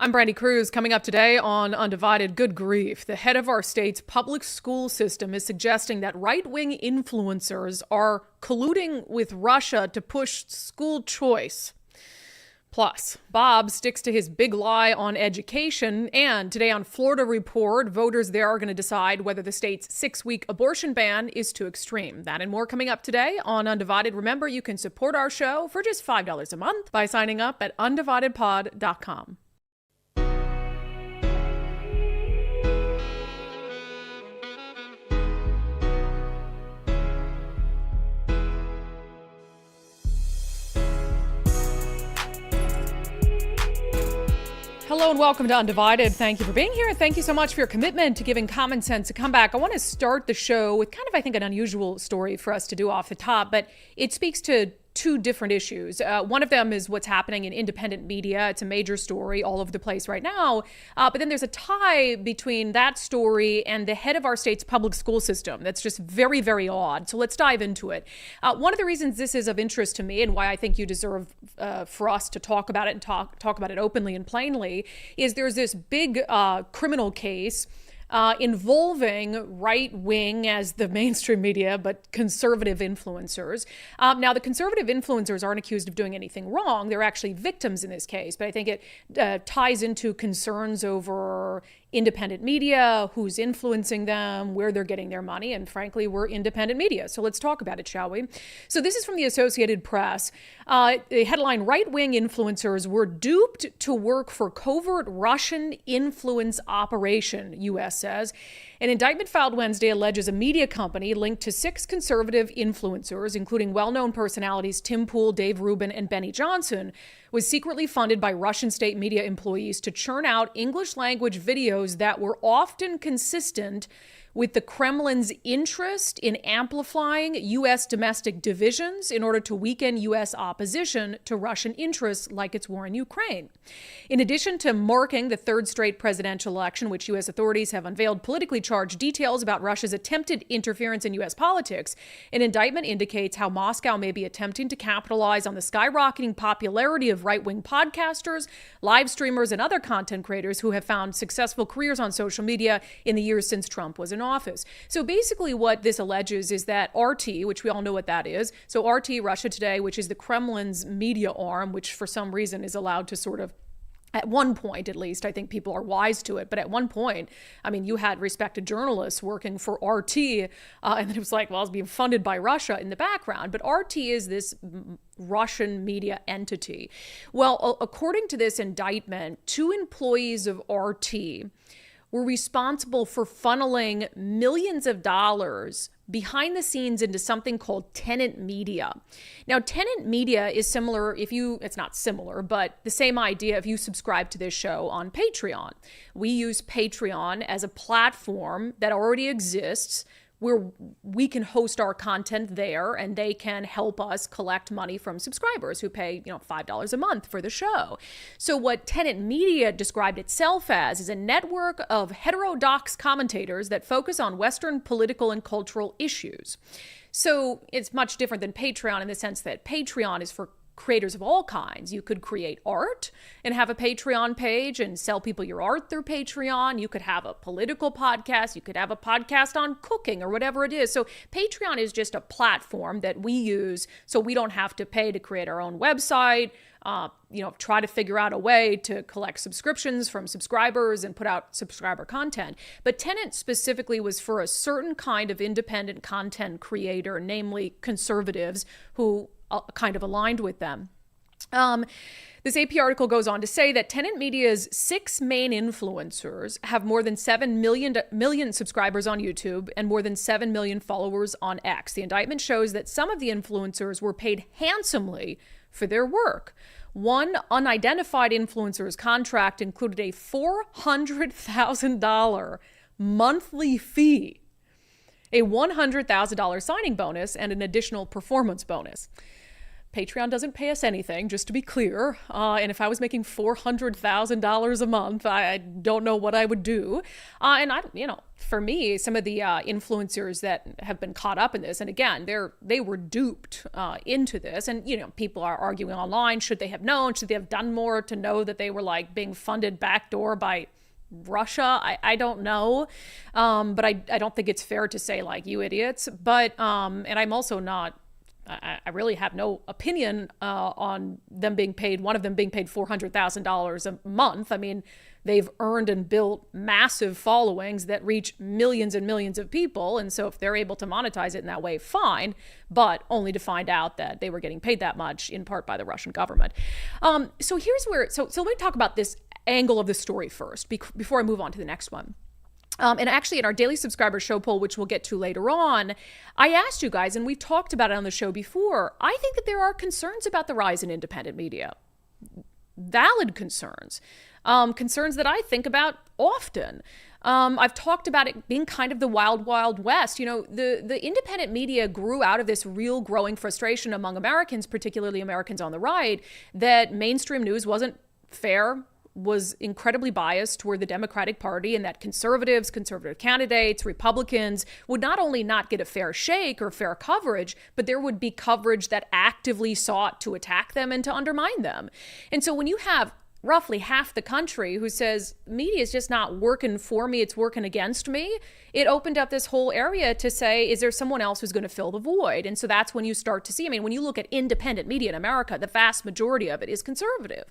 I'm Brandi Kruse. Coming up today on Undivided, good grief. The head of our state's public school system is suggesting that right-wing influencers are colluding with Russia to push school choice. Plus, Bob sticks to his big lie on education. And today on Florida Report, voters there are going to decide whether the state's 6-week abortion ban is too extreme. That and more coming up today on Undivided. Remember, you can support our show for just $5 a month by signing up at undividedpod.com. Hello and welcome to Undivided. Thank you for being here. Thank you so much for your commitment to giving common sense a comeback. I want to start the show with kind of, I think, an unusual story for us to do off the top, but it speaks to two different issues. One of them is what's happening in independent media. It's a major story all over the place right now. But then there's a tie between that story and the head of our state's public school system. That's just very, very odd. So let's dive into it. One of the reasons this is of interest to me and why I think you deserve for us to talk about it and talk about it openly and plainly is there's this big criminal case involving right-wing as the mainstream media, but conservative influencers. Now, the conservative influencers aren't accused of doing anything wrong. They're actually victims in this case, but I think it ties into concerns over independent media, who's influencing them, where they're getting their money, and frankly, we're independent media. So let's talk about it, shall we? So this is from the Associated Press. The headline, right-wing influencers were duped to work for covert Russian influence operation, U.S. says. An indictment filed Wednesday alleges a media company linked to 6 conservative influencers, including well-known personalities Tim Pool, Dave Rubin, and Benny Johnson, was secretly funded by Russian state media employees to churn out English-language videos that were often consistent with the Kremlin's interest in amplifying U.S. domestic divisions in order to weaken U.S. opposition to Russian interests like its war in Ukraine. In addition to marking the third straight presidential election, which U.S. authorities have unveiled politically charged details about Russia's attempted interference in U.S. politics, an indictment indicates how Moscow may be attempting to capitalize on the skyrocketing popularity of right-wing podcasters, live streamers, and other content creators who have found successful careers on social media in the years since Trump was in office. So basically what this alleges is that RT, which we all know what that is, so RT, Russia Today, which is the Kremlin's media arm, which for some reason is allowed to sort of, at one point at least, I think people are wise to it, but at one point, I mean, you had respected journalists working for RT, and then it was like, well, it's being funded by Russia in the background, but RT is this Russian media entity. Well, according to this indictment, 2 employees of RT were responsible for funneling millions of dollars behind the scenes into something called tenant media. Now, tenant media is similar it's not similar, but the same idea if you subscribe to this show on Patreon. We use Patreon as a platform that already exists where we can host our content there and they can help us collect money from subscribers who pay, $5 a month for the show. So what Tenant Media described itself as is a network of heterodox commentators that focus on Western political and cultural issues. So it's much different than Patreon in the sense that Patreon is for creators of all kinds. You could create art and have a Patreon page and sell people your art through Patreon. You could have a political podcast. You could have a podcast on cooking or whatever it is. So Patreon is just a platform that we use so we don't have to pay to create our own website, try to figure out a way to collect subscriptions from subscribers and put out subscriber content. But Tenant specifically was for a certain kind of independent content creator, namely conservatives who kind of aligned with them. This AP article goes on to say that Tenant Media's 6 main influencers have more than 7 million subscribers on YouTube and more than 7 million followers on X. The indictment shows that some of the influencers were paid handsomely for their work. One unidentified influencer's contract included a $400,000 monthly fee, a $100,000 signing bonus, and an additional performance bonus. Patreon doesn't pay us anything, just to be clear. And if I was making $400,000 a month, I don't know what I would do. And for me, some of the influencers that have been caught up in this, and again, they were duped into this. And, people are arguing online, should they have known? Should they have done more to know that they were like being funded backdoor by Russia? I don't know. But I don't think it's fair to say like, you idiots. But, and I'm also not, I really have no opinion on them being paid, one of them being paid $400,000 a month. I mean, they've earned and built massive followings that reach millions and millions of people. And so if they're able to monetize it in that way, fine, but only to find out that they were getting paid that much in part by the Russian government. So here's where, so let me talk about this angle of the story first before I move on to the next one. And actually, in our daily subscriber show poll, which we'll get to later on, I asked you guys, and we've talked about it on the show before, I think that there are concerns about the rise in independent media. Valid concerns. Concerns that I think about often. I've talked about it being kind of the wild, wild west. The independent media grew out of this real growing frustration among Americans, particularly Americans on the right, that mainstream news wasn't fair, was incredibly biased toward the Democratic Party, and that conservative candidates, Republicans would not only not get a fair shake or fair coverage, but there would be coverage that actively sought to attack them and to undermine them. And so when you have roughly half the country who says media is just not working for me, it's working against me, it opened up this whole area to say, is there someone else who's going to fill the void? And so that's when you start to see, when you look at independent media in America, the vast majority of it is conservative.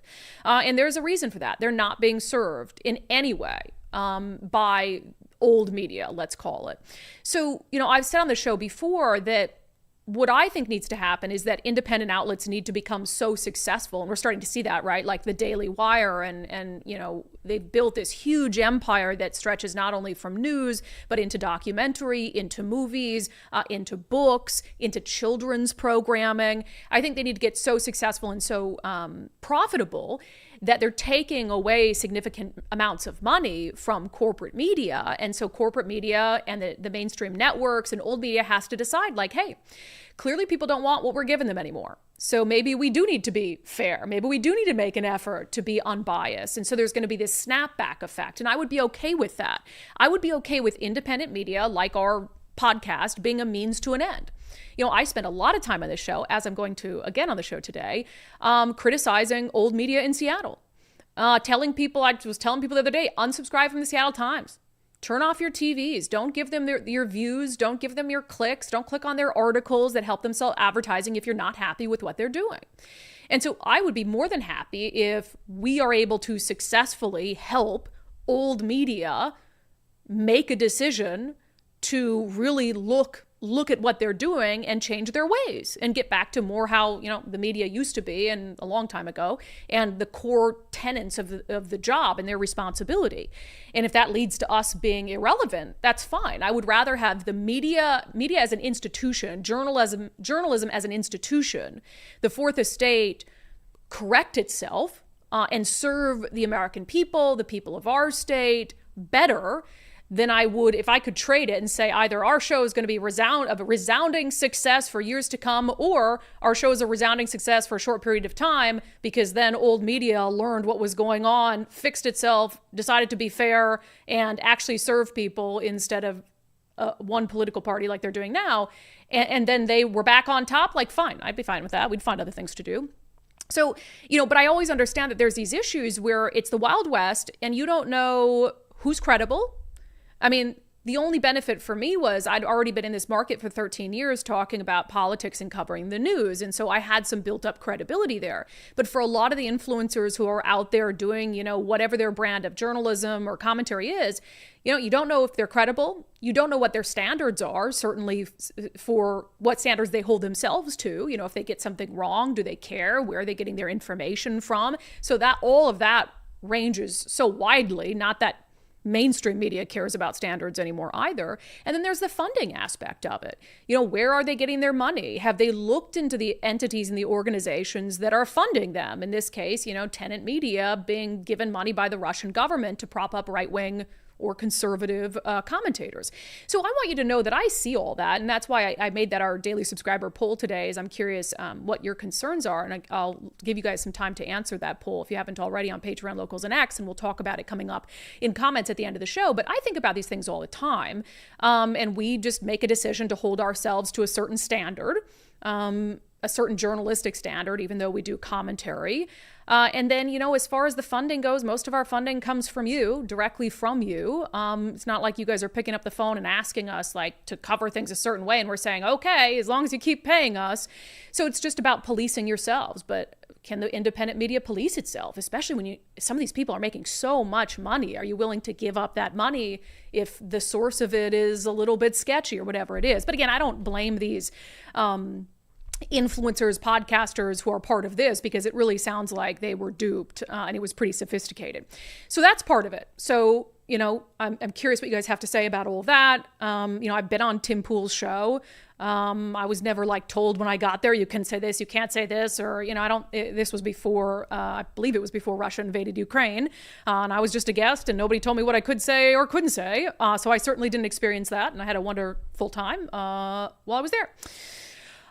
And there's a reason for that. They're not being served in any way by old media, let's call it. So, I've said on the show before that what I think needs to happen is that independent outlets need to become so successful. And we're starting to see that, right? Like the Daily Wire and they've built this huge empire that stretches not only from news, but into documentary, into movies, into books, into children's programming. I think they need to get so successful and so profitable that they're taking away significant amounts of money from corporate media. And so corporate media and the mainstream networks and old media has to decide like, hey, clearly people don't want what we're giving them anymore. So maybe we do need to be fair. Maybe we do need to make an effort to be unbiased. And so there's going to be this snapback effect. And I would be okay with that. I would be okay with independent media like our podcast being a means to an end. I spend a lot of time on this show, as I'm going to again on the show today, criticizing old media in Seattle. I was telling people the other day, unsubscribe from the Seattle Times. Turn off your TVs. Don't give them your views. Don't give them your clicks. Don't click on their articles that help them sell advertising if you're not happy with what they're doing. And so I would be more than happy if we are able to successfully help old media make a decision to really look at what they're doing and change their ways and get back to more how, the media used to be and a long time ago, and the core tenets of the job and their responsibility. And if that leads to us being irrelevant, that's fine. I would rather have the media as an institution, journalism as an institution, the fourth estate correct itself and serve the American people, the people of our state better than I would if I could trade it and say either our show is going to be a resounding success for years to come, or our show is a resounding success for a short period of time because then old media learned what was going on, fixed itself, decided to be fair, and actually serve people instead of one political party like they're doing now. And then they were back on top. Like, fine, I'd be fine with that. We'd find other things to do. So, but I always understand that there's these issues where it's the Wild West and you don't know who's credible. The only benefit for me was I'd already been in this market for 13 years talking about politics and covering the news. And so I had some built up credibility there. But for a lot of the influencers who are out there doing, whatever their brand of journalism or commentary is, you don't know if they're credible. You don't know what their standards are, certainly for what standards they hold themselves to. If they get something wrong, do they care? Where are they getting their information from? So that all of that ranges so widely, not that mainstream media cares about standards anymore either. And then there's the funding aspect of it. Where are they getting their money? Have they looked into the entities and the organizations that are funding them? In this case, Tenant Media being given money by the Russian government to prop up right-wing or conservative commentators. So I want you to know that I see all that, and that's why I made that our daily subscriber poll today, is I'm curious what your concerns are, and I'll give you guys some time to answer that poll if you haven't already on Patreon, Locals, and X, and we'll talk about it coming up in comments at the end of the show. But I think about these things all the time, and we just make a decision to hold ourselves to a certain standard, a certain journalistic standard, even though we do commentary. And then, as far as the funding goes, most of our funding comes from you, directly from you. It's not like you guys are picking up the phone and asking us to cover things a certain way, and we're saying, okay, as long as you keep paying us. So it's just about policing yourselves. But can the independent media police itself, especially when some of these people are making so much money? Are you willing to give up that money if the source of it is a little bit sketchy or whatever it is? But again, I don't blame these influencers, podcasters who are part of this, because it really sounds like they were duped, and it was pretty sophisticated. So that's part of it. So, I'm curious what you guys have to say about all of that. I've been on Tim Pool's show. I was never told when I got there, you can say this, you can't say this, or, this was before, I believe it was before Russia invaded Ukraine. And I was just a guest and nobody told me what I could say or couldn't say. So I certainly didn't experience that. And I had a wonderful time while I was there.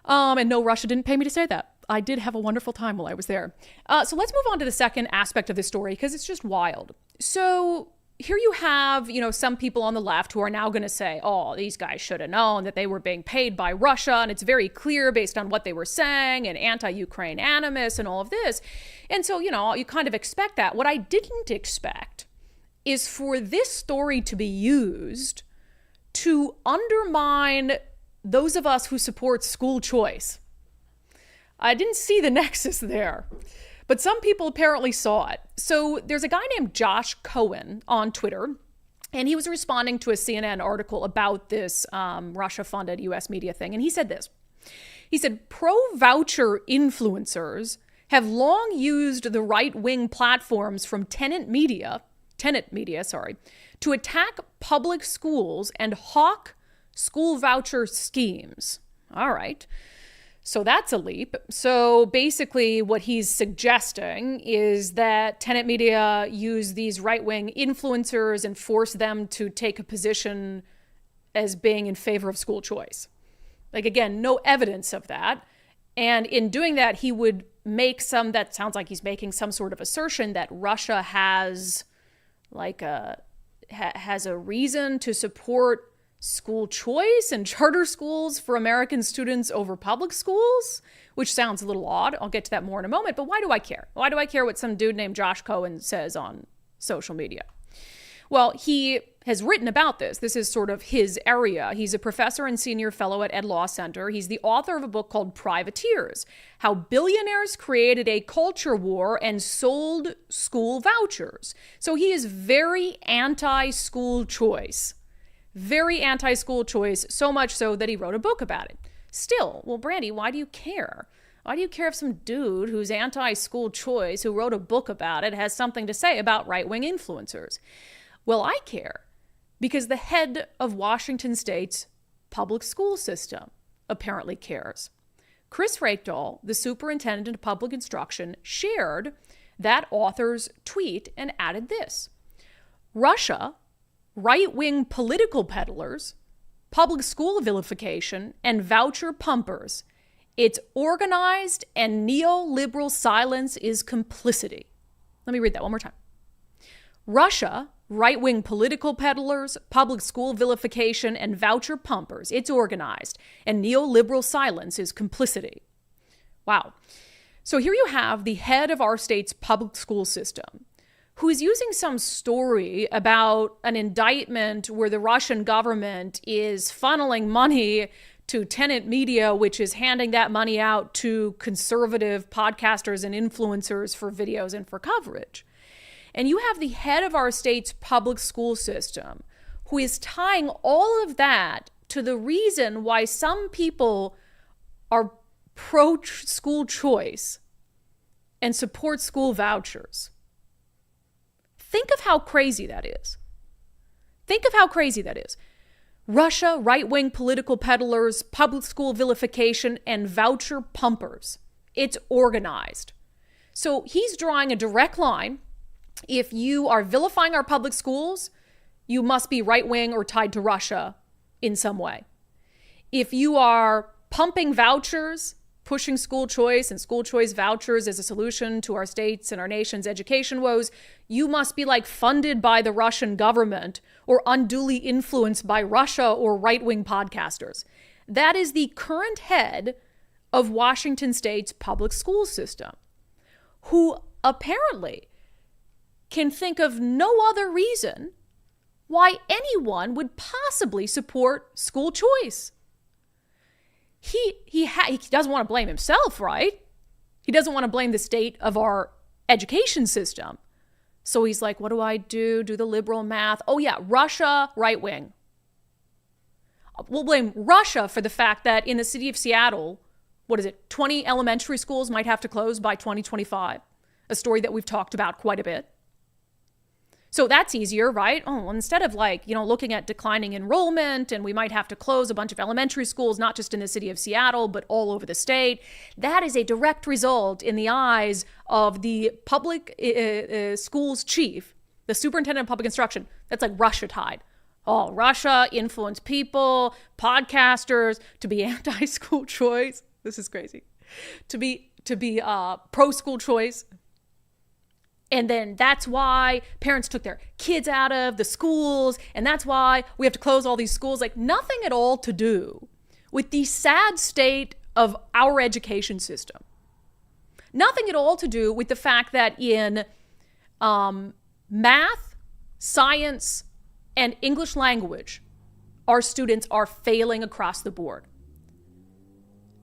And no, Russia didn't pay me to say that. I did have a wonderful time while I was there. So let's move on to the second aspect of this story, because it's just wild. So here you have, some people on the left who are now going to say, oh, these guys should have known that they were being paid by Russia. And it's very clear based on what they were saying, and anti-Ukraine animus and all of this. And so, you kind of expect that. What I didn't expect is for this story to be used to undermine those of us who support school choice. I didn't see the nexus there, but some people apparently saw it. So there's a guy named Josh Cohen on Twitter, and he was responding to a CNN article about this Russia-funded U.S. media thing. And he said this. He said, pro-voucher influencers have long used the right-wing platforms from Tenet Media, to attack public schools and hawk school voucher schemes. All right. So that's a leap. So basically what he's suggesting is that Tenet Media use these right-wing influencers and force them to take a position as being in favor of school choice. Again, no evidence of that. And in doing that, he would make that sounds like he's making some sort of assertion that Russia has a reason to support school choice and charter schools for American students over public schools, which sounds a little odd. I'll get to that more in a moment. But why do I care? Why do I care what some dude named Josh Cohen says on social media? Well, he has written about this. This is sort of his area. He's a professor and senior fellow at Ed Law Center. He's the author of a book called Privateers: How Billionaires Created a Culture War and Sold School Vouchers. So he is very anti-school choice. Very anti-school choice, so much so that he wrote a book about it. Still, well, Brandi, why do you care? Why do you care if some dude who's anti-school choice, who wrote a book about it, has something to say about right-wing influencers? Well, I care because the head of Washington State's public school system apparently cares. Chris Reykdal, the superintendent of public instruction, shared that author's tweet and added this: Russia, right-wing political peddlers, public school vilification, and voucher pumpers. It's organized, and neoliberal silence is complicity. Let me read that one more time. Russia, right-wing political peddlers, public school vilification, and voucher pumpers. It's organized, and neoliberal silence is complicity. Wow. So here you have the head of our state's public school system, who is using some story about an indictment where the Russian government is funneling money to Tenet Media, which is handing that money out to conservative podcasters and influencers for videos and for coverage. And you have the head of our state's public school system who is tying all of that to the reason why some people are pro-school choice and support school vouchers. Think of how crazy that is. Think of how crazy that is. Russia, right-wing political peddlers, public school vilification, and voucher pumpers. It's organized. So he's drawing a direct line. If you are vilifying our public schools, you must be right-wing or tied to Russia in some way. If you are pumping vouchers, pushing school choice and school choice vouchers as a solution to our state's and our nation's education woes, you must be like funded by the Russian government or unduly influenced by Russia or right-wing podcasters. That is the current head of Washington State's public school system, who apparently can think of no other reason why anyone would possibly support school choice. He doesn't want to blame himself, right? He doesn't want to blame the state of our education system. So he's like, what do I do? Do the liberal math. Oh yeah, Russia, right wing. We'll blame Russia for the fact that in the city of Seattle, 20 elementary schools might have to close by 2025. A story that we've talked about quite a bit. So that's easier, right? Oh, instead of looking at declining enrollment and we might have to close a bunch of elementary schools, not just in the city of Seattle, but all over the state. That is a direct result in the eyes of the public schools chief, the superintendent of public instruction. That's like Russia tied. Oh, Russia influenced people, podcasters to be anti-school choice. This is crazy. To be pro-school choice. And then that's why parents took their kids out of the schools. And that's why we have to close all these schools. Like nothing at all to do with the sad state of our education system. Nothing at all to do with the fact that in math, science, and English language, our students are failing across the board.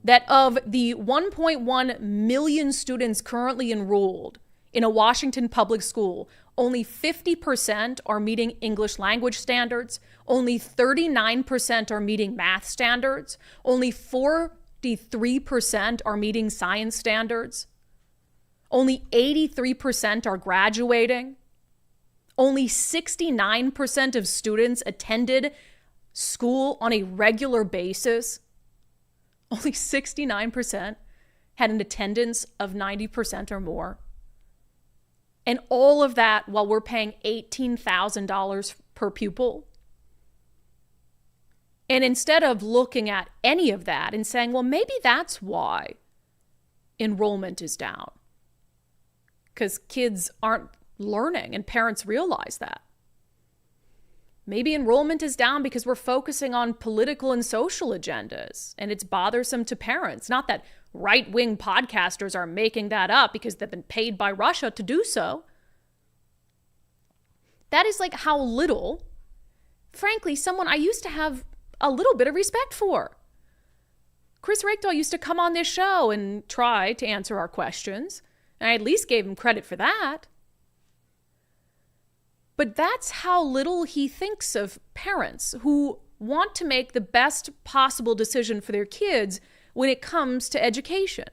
That of the 1.1 million students currently enrolled in a Washington public school, only 50% are meeting English language standards, only 39% are meeting math standards, only 43% are meeting science standards, only 83% are graduating, only 69% of students attended school on a regular basis, only 69% had an attendance of 90% or more. And all of that while we're paying $18,000 per pupil. And instead of looking at any of that and saying, well, maybe that's why enrollment is down. Because kids aren't learning and parents realize that. Maybe enrollment is down because we're focusing on political and social agendas and it's bothersome to parents. Not that right-wing podcasters are making that up because they've been paid by Russia to do so. That is like how little, frankly, someone I used to have a little bit of respect for. Kruse used to come on this show and try to answer our questions, and I at least gave him credit for that. But that's how little he thinks of parents who want to make the best possible decision for their kids when it comes to education.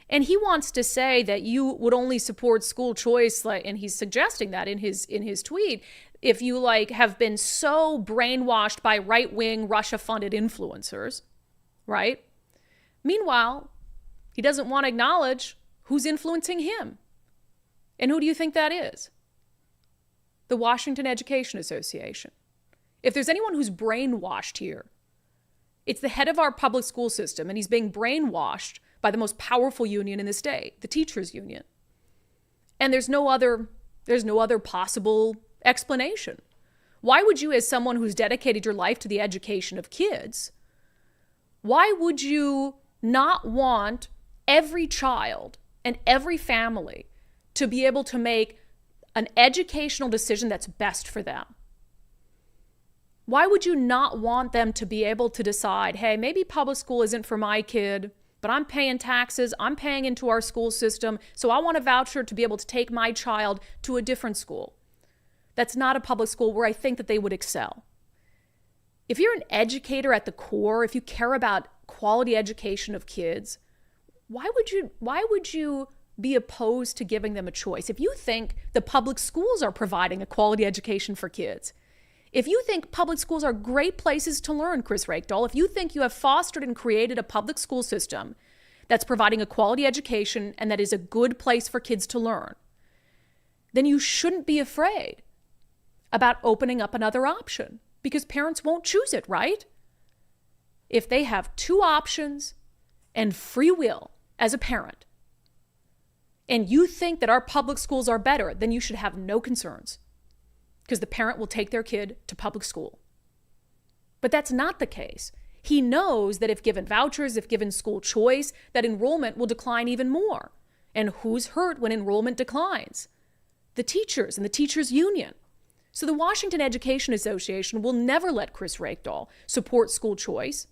And he wants to say that you would only support school choice, and he's suggesting that in his tweet, if you have been so brainwashed by right-wing Russia-funded influencers, right? Meanwhile, he doesn't want to acknowledge who's influencing him. And who do you think that is? The Washington Education Association. If there's anyone who's brainwashed here, it's the head of our public school system, and he's being brainwashed by the most powerful union in the state, the teachers union. And there's no other possible explanation. Why would you, as someone who's dedicated your life to the education of kids, why would you not want every child and every family to be able to make an educational decision that's best for them? Why would you not want them to be able to decide, hey, maybe public school isn't for my kid, but I'm paying taxes, I'm paying into our school system, so I want a voucher to be able to take my child to a different school that's not a public school where I think that they would excel. If you're an educator at the core, if you care about quality education of kids, why would you be opposed to giving them a choice? If you think the public schools are providing a quality education for kids, if you think public schools are great places to learn, Kruse, if you think you have fostered and created a public school system that's providing a quality education and that is a good place for kids to learn, then you shouldn't be afraid about opening up another option because parents won't choose it, right? If they have two options and free will as a parent, and you think that our public schools are better, then you should have no concerns because the parent will take their kid to public school. But that's not the case. He knows that if given vouchers, if given school choice, that enrollment will decline even more. And who's hurt when enrollment declines? The teachers and the teachers' union. So the Washington Education Association will never let Kruse Rakedahl support school choice.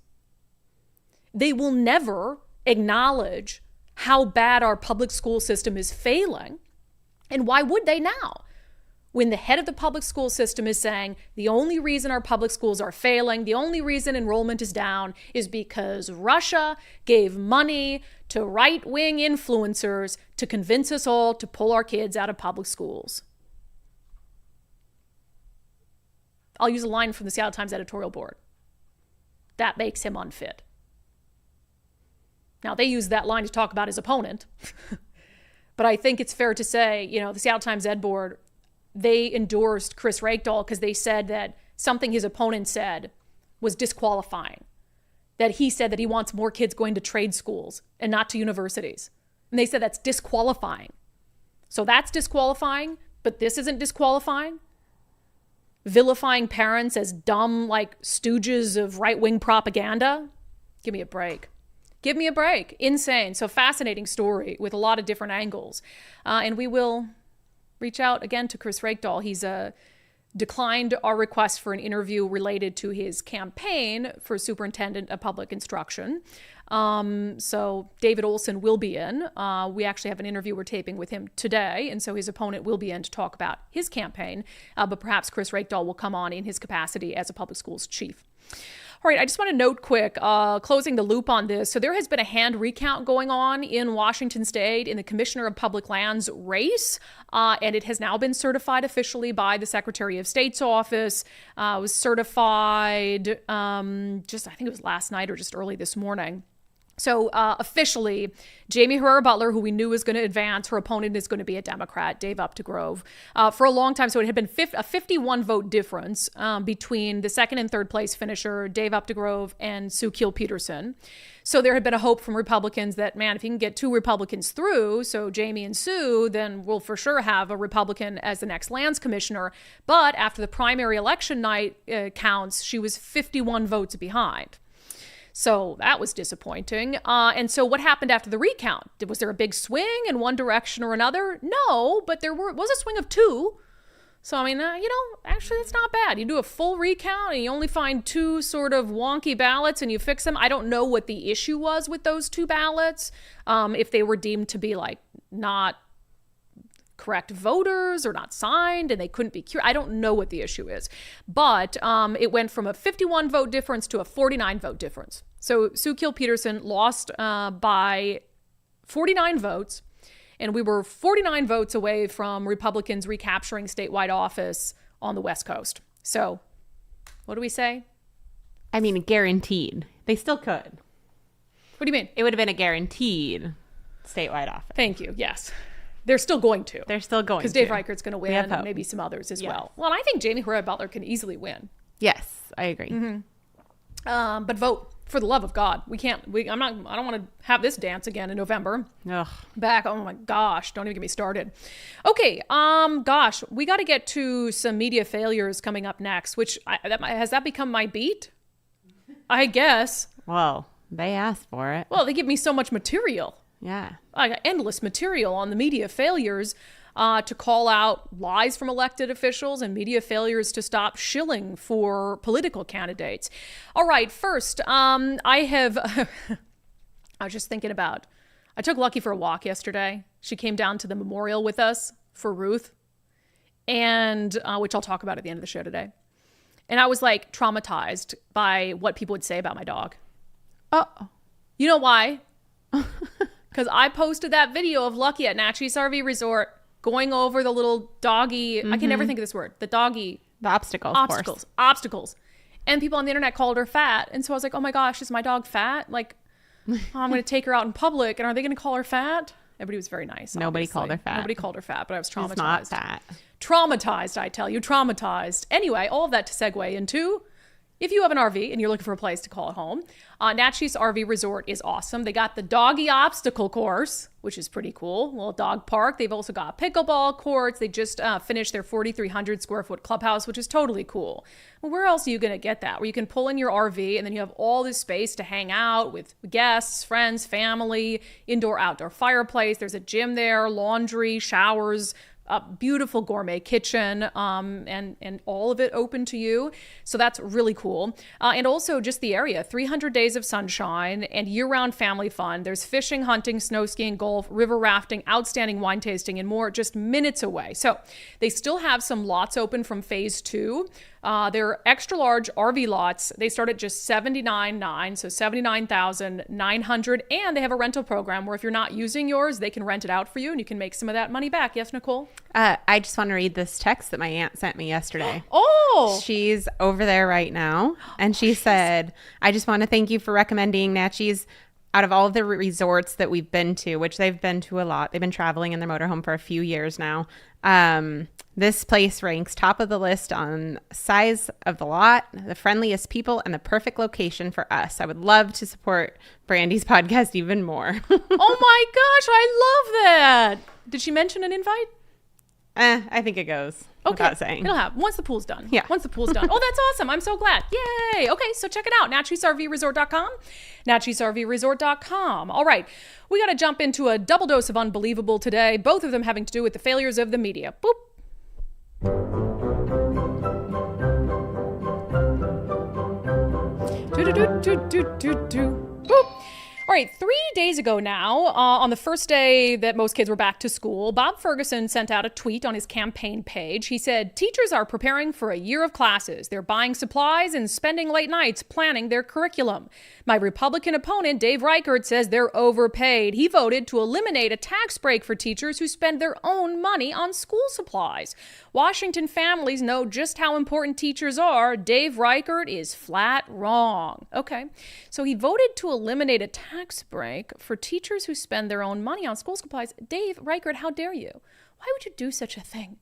They will never acknowledge how bad our public school system is failing. And why would they now? When the head of the public school system is saying the only reason our public schools are failing, the only reason enrollment is down is because Russia gave money to right-wing influencers to convince us all to pull our kids out of public schools. I'll use a line from the Seattle Times editorial board. That makes him unfit. Now, they use that line to talk about his opponent. But I think it's fair to say, the Seattle Times ed board, they endorsed Kruse Rakedahl because they said that something his opponent said was disqualifying. That he said that he wants more kids going to trade schools and not to universities. And they said that's disqualifying. So that's disqualifying, but this isn't disqualifying? Vilifying parents as dumb, stooges of right-wing propaganda? Give me a break. Give me a break. Insane. So fascinating story with a lot of different angles. And we will reach out again to Kruse Rakedahl. He's declined our request for an interview related to his campaign for superintendent of public instruction. So David Olson will be in. We actually have an interview we're taping with him today, and so his opponent will be in to talk about his campaign. But perhaps Kruse Rakedahl will come on in his capacity as a public schools chief. All right, I just want to note quick, closing the loop on this. So there has been a hand recount going on in Washington State in the Commissioner of Public Lands race, and it has now been certified officially by the Secretary of State's office. It was certified I think it was last night or just early this morning. So officially, Jamie Herrera Butler, who we knew was going to advance, her opponent is going to be a Democrat, Dave Updegrove, for a long time. So it had been a 51-vote difference between the second and third place finisher, Dave Updegrove, and Sue Kiel-Peterson. So there had been a hope from Republicans that, man, if you can get two Republicans through, so Jamie and Sue, then we'll for sure have a Republican as the next lands commissioner. But after the primary election night counts, she was 51 votes behind. So that was disappointing. And so what happened after the recount? Was there a big swing in one direction or another? No, but there was a swing of two. So, I mean, actually, that's not bad. You do a full recount and you only find two sort of wonky ballots and you fix them. I don't know what the issue was with those two ballots, if they were deemed to be not correct voters or not signed and they couldn't be cured. I don't know what the issue is, but it went from a 51 vote difference to a 49 vote difference. So Sue Kiel-Peterson lost by 49 votes, and we were 49 votes away from Republicans recapturing statewide office on the West Coast. So what do we say? I mean, guaranteed. They still could. What do you mean? It would have been a guaranteed statewide office. Thank you. Yes. They're still going to. They're still going to. Because Dave Reichert's going to win and maybe some others as well. Well, and I think Jamie Herrera Butler can easily win. Yes, I agree. Mm-hmm. But vote for the love of God. I don't want to have this dance again in November. Ugh. Back. Oh my gosh. Don't even get me started. Okay. We got to get to some media failures coming up next, which has that become my beat? I guess. Well, they asked for it. Well, they give me so much material. Yeah. I got endless material on the media failures to call out lies from elected officials and media failures to stop shilling for political candidates. All right, first, I was just thinking about, I took Lucky for a walk yesterday. She came down to the memorial with us for Ruth, and which I'll talk about at the end of the show today. And I was traumatized by what people would say about my dog. Oh. You know why? Because I posted that video of Lucky at Natchez RV Resort going over the little doggy, I can never think of this word, the doggy. The obstacles. Obstacles. And people on the internet called her fat. And so I was like, oh my gosh, is my dog fat? I'm going to take her out in public and are they going to call her fat? Everybody was very nice. Nobody obviously. called her fat. Nobody called her fat, but I was traumatized. She's not fat. Traumatized, I tell you, traumatized. Anyway, all of that to segue into, if you have an RV and you're looking for a place to call it home, Natchez RV Resort is awesome. They got the doggy obstacle course, which is pretty cool. Little dog park. They've also got pickleball courts. They just finished their 4,300 square foot clubhouse, which is totally cool. Well, where else are you going to get that? Where you can pull in your RV and then you have all this space to hang out with guests, friends, family, indoor, outdoor fireplace. There's a gym there, laundry, showers, a beautiful gourmet kitchen, and all of it open to you. So that's really cool. And also just the area, 300 days of sunshine and year-round family fun. There's fishing, hunting, snow skiing, golf, river rafting, outstanding wine tasting, and more just minutes away. So they still have some lots open from phase 2. They're extra large RV lots. They start at just $79,900, so $79,900, and they have a rental program where if you're not using yours, they can rent it out for you and you can make some of that money back. Yes, Nicole? I just want to read this text that my aunt sent me yesterday. Oh! She's over there right now, and she said, I just want to thank you for recommending Natchez. Out of all of the resorts that we've been to, which they've been to a lot, they've been traveling in their motorhome for a few years now. This place ranks top of the list on size of the lot, the friendliest people, and the perfect location for us. I would love to support Brandi's podcast even more. Oh my gosh, I love that. Did she mention an invite? I think it goes. Okay, Without saying. it'll happen once the pool's done. Yeah. Once the pool's done. Oh, that's awesome. I'm so glad. Yay. Okay, so check it out. NatchezRVResort.com. NatchezRVResort.com. All right, we got to jump into a double dose of unbelievable today, both of them having to do with the failures of the media. Boop. Boop. All right, 3 days ago now, on the first day that most kids were back to school, Bob Ferguson sent out a tweet on his campaign page. He said, teachers are preparing for a year of classes. They're buying supplies and spending late nights planning their curriculum. My Republican opponent, Dave Reichert, says they're overpaid. He voted to eliminate a tax break for teachers who spend their own money on school supplies. Washington families know just how important teachers are. Dave Reichert is flat wrong. Okay, so he voted to eliminate a tax break for teachers who spend their own money on school supplies. Dave Reichert, how dare you? Why would you do such a thing?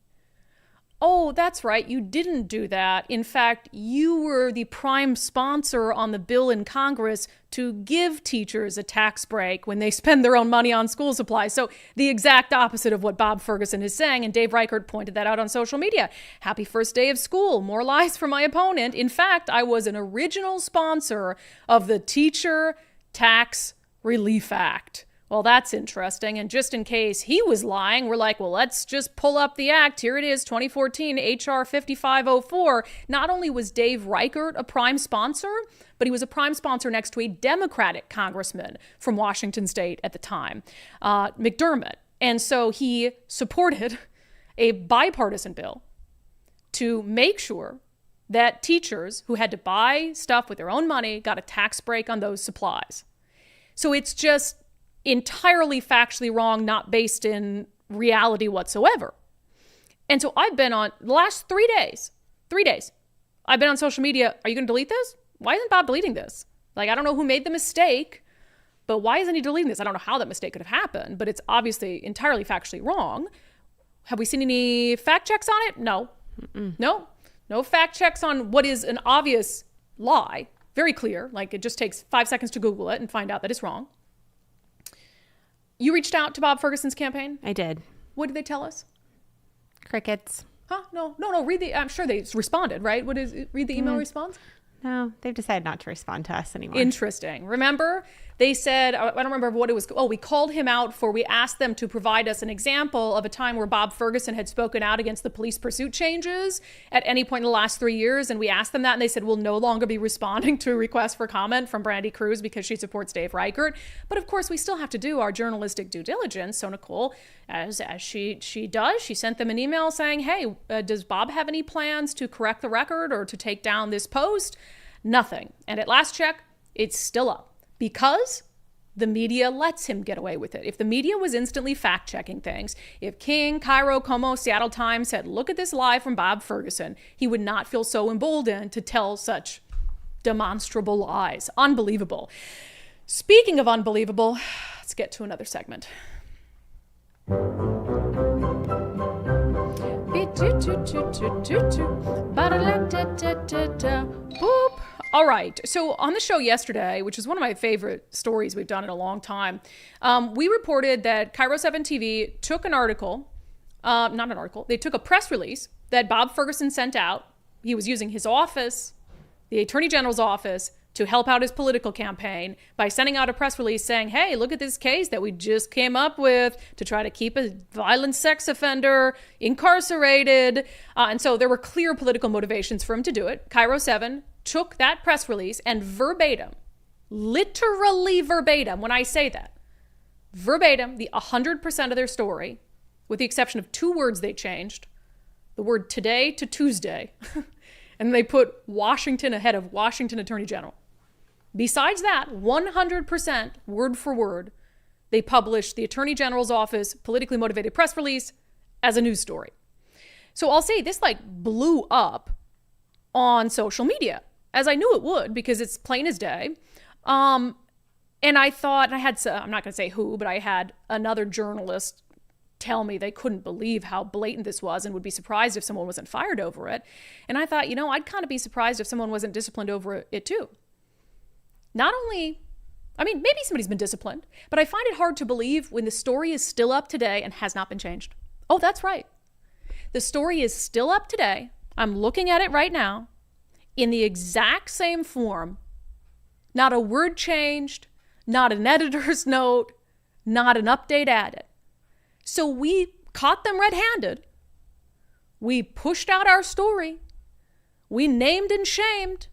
Oh, that's right. You didn't do that. In fact, you were the prime sponsor on the bill in Congress to give teachers a tax break when they spend their own money on school supplies. So the exact opposite of what Bob Ferguson is saying. And Dave Reichert pointed that out on social media. Happy first day of school. More lies from my opponent. In fact, I was an original sponsor of the Teacher Tax Relief Act. Well, that's interesting. And just in case he was lying, we're like, well, let's just pull up the act. Here it is, 2014 HR 5504. Not only was Dave Reichert a prime sponsor, but he was a prime sponsor next to a Democratic congressman from Washington State at the time, McDermott. And so he supported a bipartisan bill to make sure that teachers who had to buy stuff with their own money got a tax break on those supplies. So it's just entirely factually wrong, not based in reality whatsoever. And so I've been on the last 3 days, I've been on social media. Are you going to delete this? Why isn't Bob deleting this? Like, I don't know who made the mistake, but why isn't he deleting this? I don't know how that mistake could have happened, but it's obviously entirely factually wrong. Have we seen any fact checks on it? No. No fact checks on what is an obvious lie. Very clear. Like, it just takes 5 seconds to Google it and find out that it's wrong. You reached out to Bob Ferguson's campaign? I did. What did they tell us? Crickets. Huh? No. I'm sure they responded, right? Read the email response? No, they've decided not to respond to us anymore. Interesting. Remember, they said, I don't remember what it was. Oh, we called him out we asked them to provide us an example of a time where Bob Ferguson had spoken out against the police pursuit changes at any point in the last 3 years. And we asked them that, and they said, we'll no longer be responding to a request for comment from Brandi Kruse because she supports Dave Reichert. But of course, we still have to do our journalistic due diligence. So Nicole, as she does, she sent them an email saying, hey, does Bob have any plans to correct the record or to take down this post? Nothing. And at last check, it's still up because the media lets him get away with it. If the media was instantly fact-checking things, if King, Cairo, Como, Seattle Times said, look at this lie from Bob Ferguson, he would not feel so emboldened to tell such demonstrable lies. Unbelievable. Speaking of unbelievable, let's get to another segment. Boop. All right. So on the show yesterday, which is one of my favorite stories we've done in a long time, we reported that Cairo 7 TV took an article, not an article, they took a press release that Bob Ferguson sent out. He was using his office, the Attorney General's office, to help out his political campaign by sending out a press release saying, hey, look at this case that we just came up with to try to keep a violent sex offender incarcerated. And so there were clear political motivations for him to do it. Cairo 7 took that press release and verbatim, literally verbatim, when I say that, verbatim, the 100% of their story, with the exception of 2 words they changed, the word today to Tuesday, and they put Washington ahead of Washington Attorney General. Besides that, 100% word for word, they published the Attorney General's office politically motivated press release as a news story. So I'll say this blew up on social media, as I knew it would, because it's plain as day. And I thought, and I'm not going to say who, but I had another journalist tell me they couldn't believe how blatant this was and would be surprised if someone wasn't fired over it. And I thought, I'd kind of be surprised if someone wasn't disciplined over it too. Not only, maybe somebody's been disciplined, but I find it hard to believe when the story is still up today and has not been changed. Oh, that's right. The story is still up today. I'm looking at it right now in the exact same form. Not a word changed, not an editor's note, not an update added. So we caught them red-handed. We pushed out our story. We named and shamed.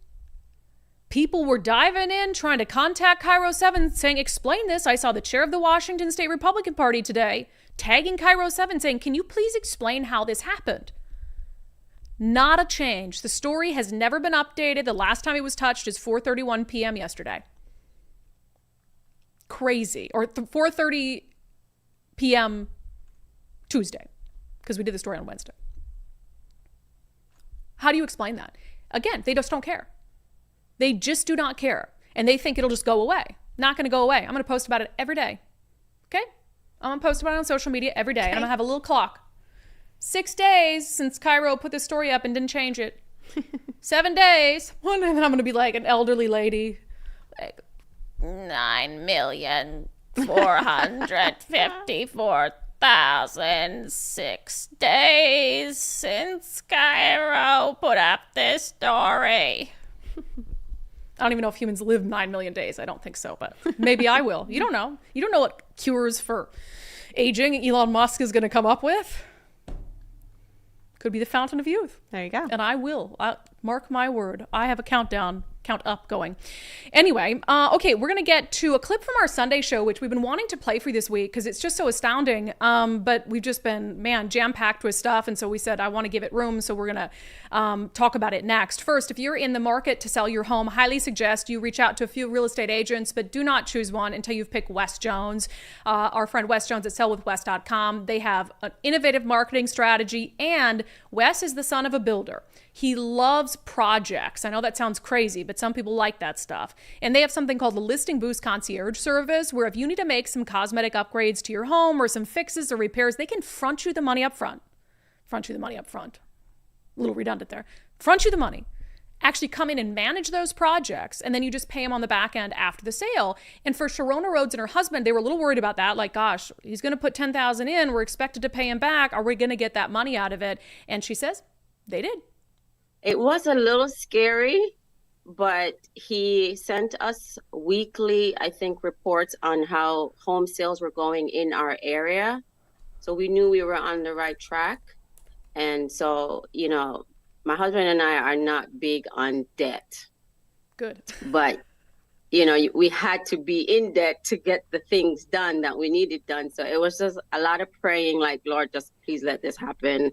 People were diving in, trying to contact Cairo 7, saying, explain this. I saw the chair of the Washington State Republican Party today tagging Cairo 7, saying, can you please explain how this happened? Not a change. The story has never been updated. The last time it was touched is 4:31 p.m. yesterday. Crazy. Or 4:30 p.m. Tuesday, because we did the story on Wednesday. How do you explain that? Again, they just don't care. They just do not care. And they think it'll just go away. Not going to go away. I'm going to post about it every day. Okay? I'm going to post about it on social media every day. Okay. And I'm going to have a little clock. 6 days since Cairo put this story up and didn't change it. 7 days. One day, then I'm going to be like an elderly lady. Like 9,454,006 days since Cairo put up this story. I don't even know if humans live 9 million days. I don't think so, but maybe I will. You don't know. You don't know what cures for aging Elon Musk is going to come up with. Could be the fountain of youth. There you go. And I will. Mark my word. I have a count up going. Anyway, okay, we're going to get to a clip from our Sunday show, which we've been wanting to play for you this week because it's just so astounding. But we've just been, jam-packed with stuff. And so we said, I want to give it room. So we're going to talk about it next. First, if you're in the market to sell your home, highly suggest you reach out to a few real estate agents, but do not choose one until you've picked Wes Jones. Our friend Wes Jones at sellwithwes.com. They have an innovative marketing strategy, and Wes is the son of a builder. He loves projects. I know that sounds crazy, but some people like that stuff. And they have something called the Listing Boost Concierge Service, where if you need to make some cosmetic upgrades to your home or some fixes or repairs, they can front you the money up front. Front you the money up front. A little redundant there. Front you the money. Actually come in and manage those projects, and then you just pay them on the back end after the sale. And for Sharona Rhodes and her husband, they were a little worried about that. Like, gosh, he's going to put $10,000 in. We're expected to pay him back. Are we going to get that money out of it? And she says they did. It was a little scary, but he sent us weekly, I think, reports on how home sales were going in our area. So we knew we were on the right track. And so, my husband and I are not big on debt. Good. But, we had to be in debt to get the things done that we needed done. So it was just a lot of praying, like, Lord, just please let this happen.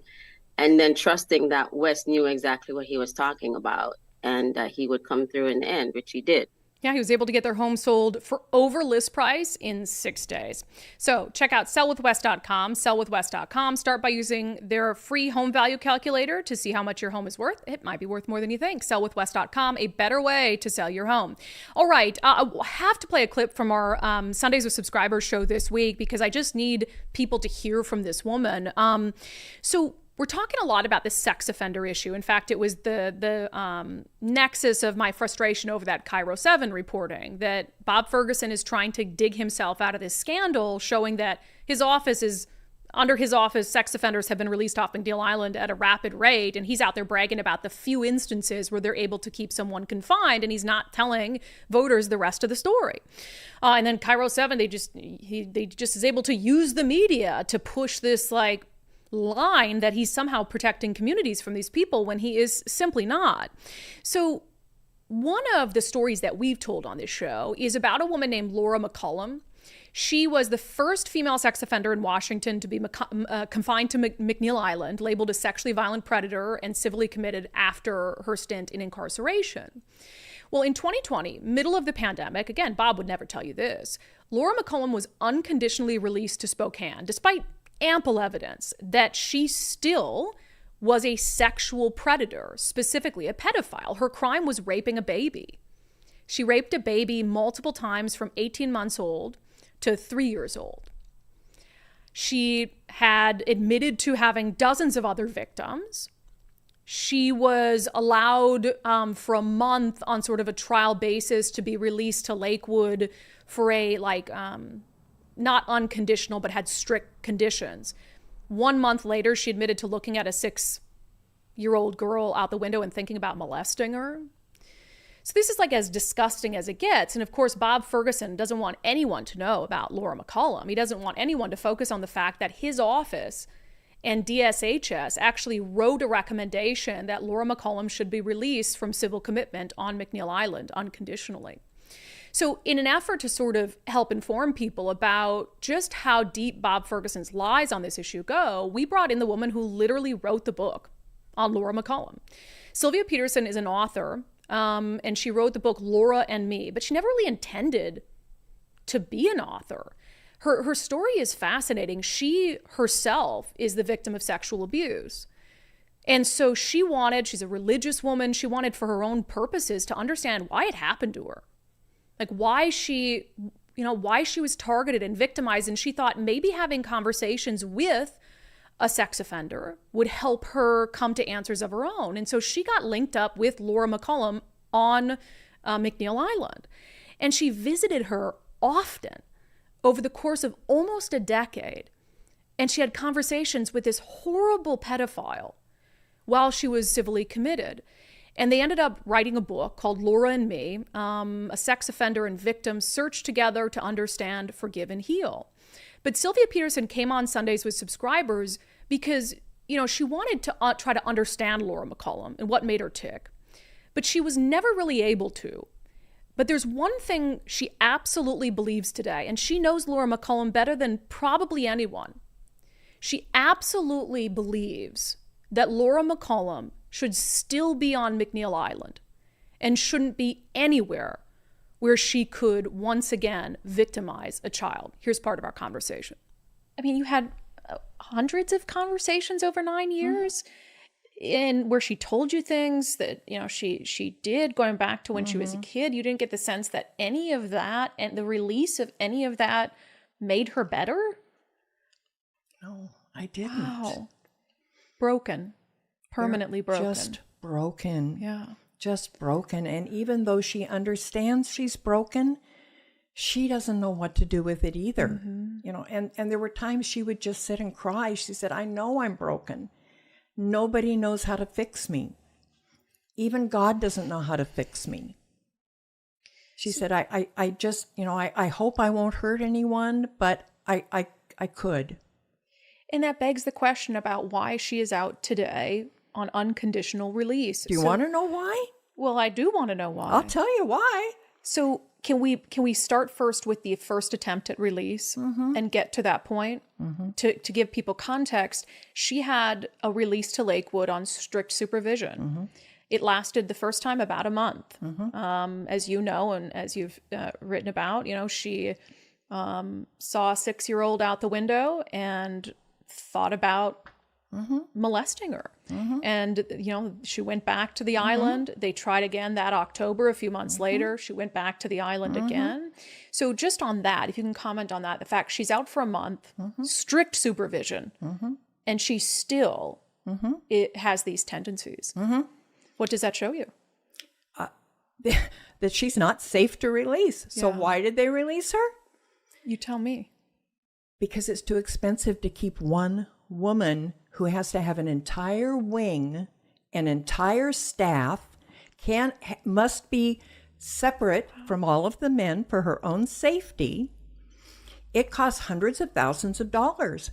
And then trusting that Wes knew exactly what he was talking about and that he would come through in the end, which he did. Yeah, he was able to get their home sold for over list price in 6 days. So check out sellwithwes.com, sellwithwes.com. Start by using their free home value calculator to see how much your home is worth. It might be worth more than you think. Sellwithwes.com, a better way to sell your home. All right, I have to play a clip from our Sundays with Subscribers show this week because I just need people to hear from this woman. So We're talking a lot about the sex offender issue. In fact, it was the nexus of my frustration over that Cairo 7 reporting that Bob Ferguson is trying to dig himself out of this scandal, showing that under his office, sex offenders have been released off McNeil Island at a rapid rate, and he's out there bragging about the few instances where they're able to keep someone confined, and he's not telling voters the rest of the story. And then Cairo 7, they just is able to use the media to push this line that he's somehow protecting communities from these people when he is simply not. So one of the stories that we've told on this show is about a woman named Laura McCollum. She was the first female sex offender in Washington to be confined to McNeil Island, labeled a sexually violent predator and civilly committed after her stint in incarceration. Well, in 2020, middle of the pandemic, again, Bob would never tell you this, Laura McCollum was unconditionally released to Spokane, despite ample evidence that she still was a sexual predator, specifically a pedophile. Her crime was raping a baby. She raped a baby multiple times from 18 months old to 3 years old. She had admitted to having dozens of other victims. She was allowed for a month on sort of a trial basis to be released to Lakewood for a not unconditional, but had strict conditions. 1 month later, she admitted to looking at a 6-year-old girl out the window and thinking about molesting her. So this is as disgusting as it gets. And of course, Bob Ferguson doesn't want anyone to know about Laura McCollum. He doesn't want anyone to focus on the fact that his office and DSHS actually wrote a recommendation that Laura McCollum should be released from civil commitment on McNeil Island unconditionally. So in an effort to sort of help inform people about just how deep Bob Ferguson's lies on this issue go, we brought in the woman who literally wrote the book on Laura McCollum. Sylvia Peterson is an author, and she wrote the book Laura and Me, but she never really intended to be an author. Her story is fascinating. She herself is the victim of sexual abuse. And so she's a religious woman. She wanted for her own purposes to understand why it happened to her. Why she was targeted and victimized. And she thought maybe having conversations with a sex offender would help her come to answers of her own. And so she got linked up with Laura McCollum on McNeil Island. And she visited her often over the course of almost a decade. And she had conversations with this horrible pedophile while she was civilly committed. And they ended up writing a book called Laura and Me, a sex offender and victim search together to understand, forgive, and heal. But Sylvia Peterson came on Sundays with subscribers because, she wanted to try to understand Laura McCollum and what made her tick. But she was never really able to. But there's one thing she absolutely believes today, and she knows Laura McCollum better than probably anyone. She absolutely believes that Laura McCollum should still be on McNeil Island and shouldn't be anywhere where she could once again victimize a child. Here's part of our conversation. I mean, you had hundreds of conversations over 9 years in where she told you things that, she did going back to when she was a kid. You didn't get the sense that any of that and the release of any of that made her better? No, I didn't. Wow. Broken. Permanently broken. Just broken. Yeah. Just broken. And even though she understands she's broken, she doesn't know what to do with it either. And there were times she would just sit and cry. She said, I know I'm broken. Nobody knows how to fix me. Even God doesn't know how to fix me. She said, I just, I hope I won't hurt anyone, but I could. And that begs the question about why she is out today on unconditional release. Do you want to know why? Well, I do want to know why. I'll tell you why. So can we start first with the first attempt at release and get to that point? To give people context, she had a release to Lakewood on strict supervision. It lasted the first time about a month. As you know, and as you've written about, she saw a 6-year-old out the window and thought about molesting her. And, she went back to the island. They tried again that October, a few months later. She went back to the island again. So just on that, if you can comment on that, the fact she's out for a month, strict supervision, and she still it has these tendencies. What does that show you? That she's not safe to release. So why did they release her? You tell me. Because it's too expensive to keep one woman who has to have an entire wing, an entire staff, must be separate from all of the men for her own safety. It costs hundreds of thousands of dollars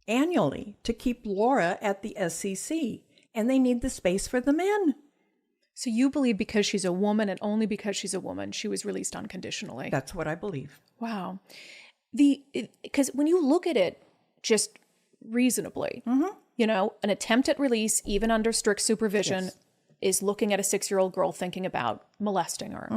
annually to keep Laura at the SEC, and they need the space for the men. So you believe because she's a woman and only because she's a woman, she was released unconditionally? That's what I believe. Wow. Because when you look at it just reasonably, you know, an attempt at release, even under strict supervision, is looking at a 6-year-old girl thinking about molesting her.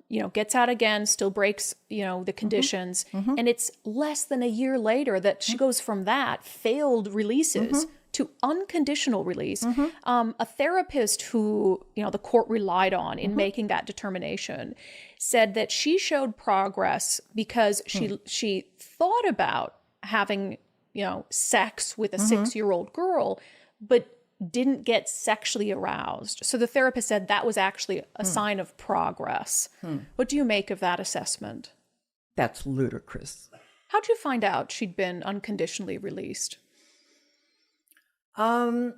You know, gets out again, still breaks, you know, the conditions. And it's less than a year later that she goes from that failed releases to unconditional release. A therapist who, you know, the court relied on in making that determination said that she showed progress because she thought about having, you know, sex with a 6-year-old girl, but didn't get sexually aroused. So the therapist said that was actually a sign of progress. What do you make of that assessment? That's ludicrous. How'd you find out she'd been unconditionally released? One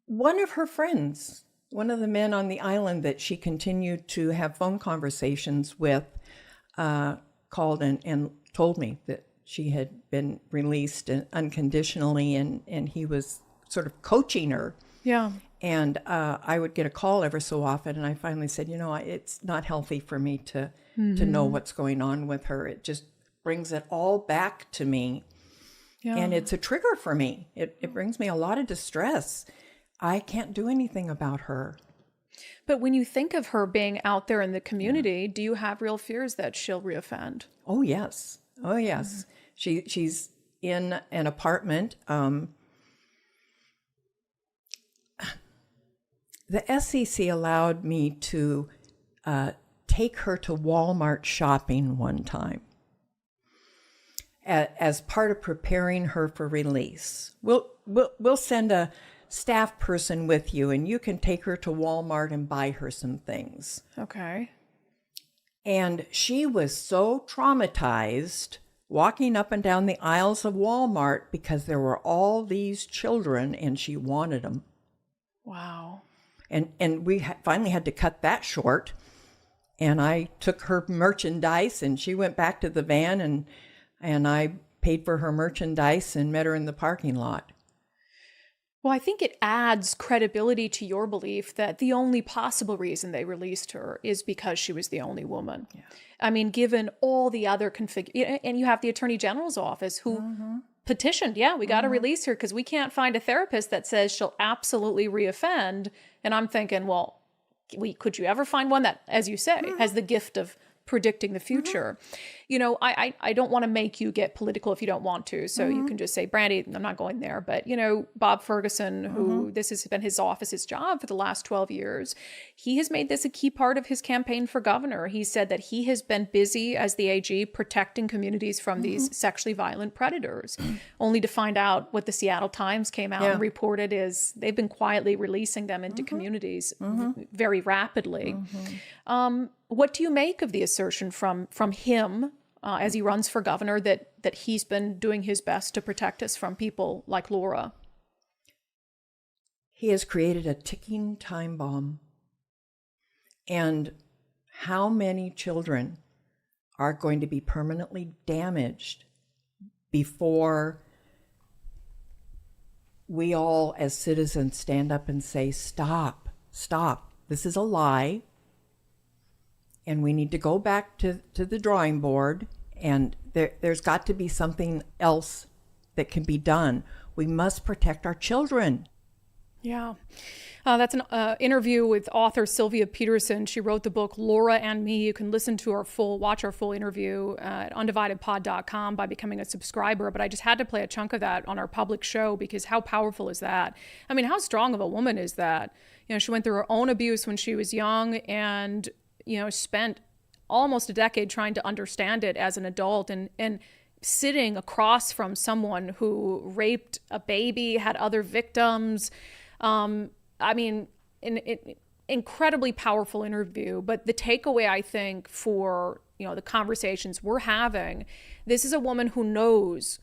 of her friends, one of the men on the island that she continued to have phone conversations with, called and told me that she had been released unconditionally, and he was sort of coaching her. Yeah. And I would get a call ever so often, and I finally said, you know, it's not healthy for me to know what's going on with her. It just brings it all back to me. Yeah. And it's a trigger for me. It brings me a lot of distress. I can't do anything about her. But when you think of her being out there in the community, do you have real fears that she'll reoffend? Oh, yes. Oh, yes. She's in an apartment. The SEC allowed me to take her to Walmart shopping one time as part of preparing her for release. We'll send a staff person with you, and you can take her to Walmart and buy her some things. Okay. And she was so traumatized walking up and down the aisles of Walmart because there were all these children and she wanted them. Wow. And we finally had to cut that short. And I took her merchandise, and she went back to the van, and I paid for her merchandise and met her in the parking lot. Well, I think it adds credibility to your belief that the only possible reason they released her is because she was the only woman. Yeah. I mean, given all the other and you have the Attorney General's office who petitioned, we got to release her because we can't find a therapist that says she'll absolutely reoffend. And I'm thinking, well, could you ever find one that, as you say, has the gift of predicting the future? You know, I don't want to make you get political if you don't want to. So you can just say, Brandi, I'm not going there. But, you know, Bob Ferguson, who this has been his office's job for the last 12 years, he has made this a key part of his campaign for governor. He said that he has been busy as the AG protecting communities from these sexually violent predators, only to find out what the Seattle Times came out and reported is they've been quietly releasing them into communities very rapidly. What do you make of the assertion from him as he runs for governor that he's been doing his best to protect us from people like Laura? He has created a ticking time bomb. And how many children are going to be permanently damaged before we all as citizens stand up and say, stop, this is a lie. And we need to go back to the drawing board, and there's got to be something else that can be done. We must protect our children. Yeah. That's an interview with author Sylvia Peterson. She wrote the book Laura and Me. You can listen to watch our full interview at undividedpod.com by becoming a subscriber. But I just had to play a chunk of that on our public show because how powerful is that? I mean, how strong of a woman is that? You know, she went through her own abuse when she was young and, you know, spent almost a decade trying to understand it as an adult. And sitting across from someone who raped a baby, had other victims. I mean, an incredibly powerful interview. But the takeaway, I think, for, you know, the conversations we're having, this is a woman who knows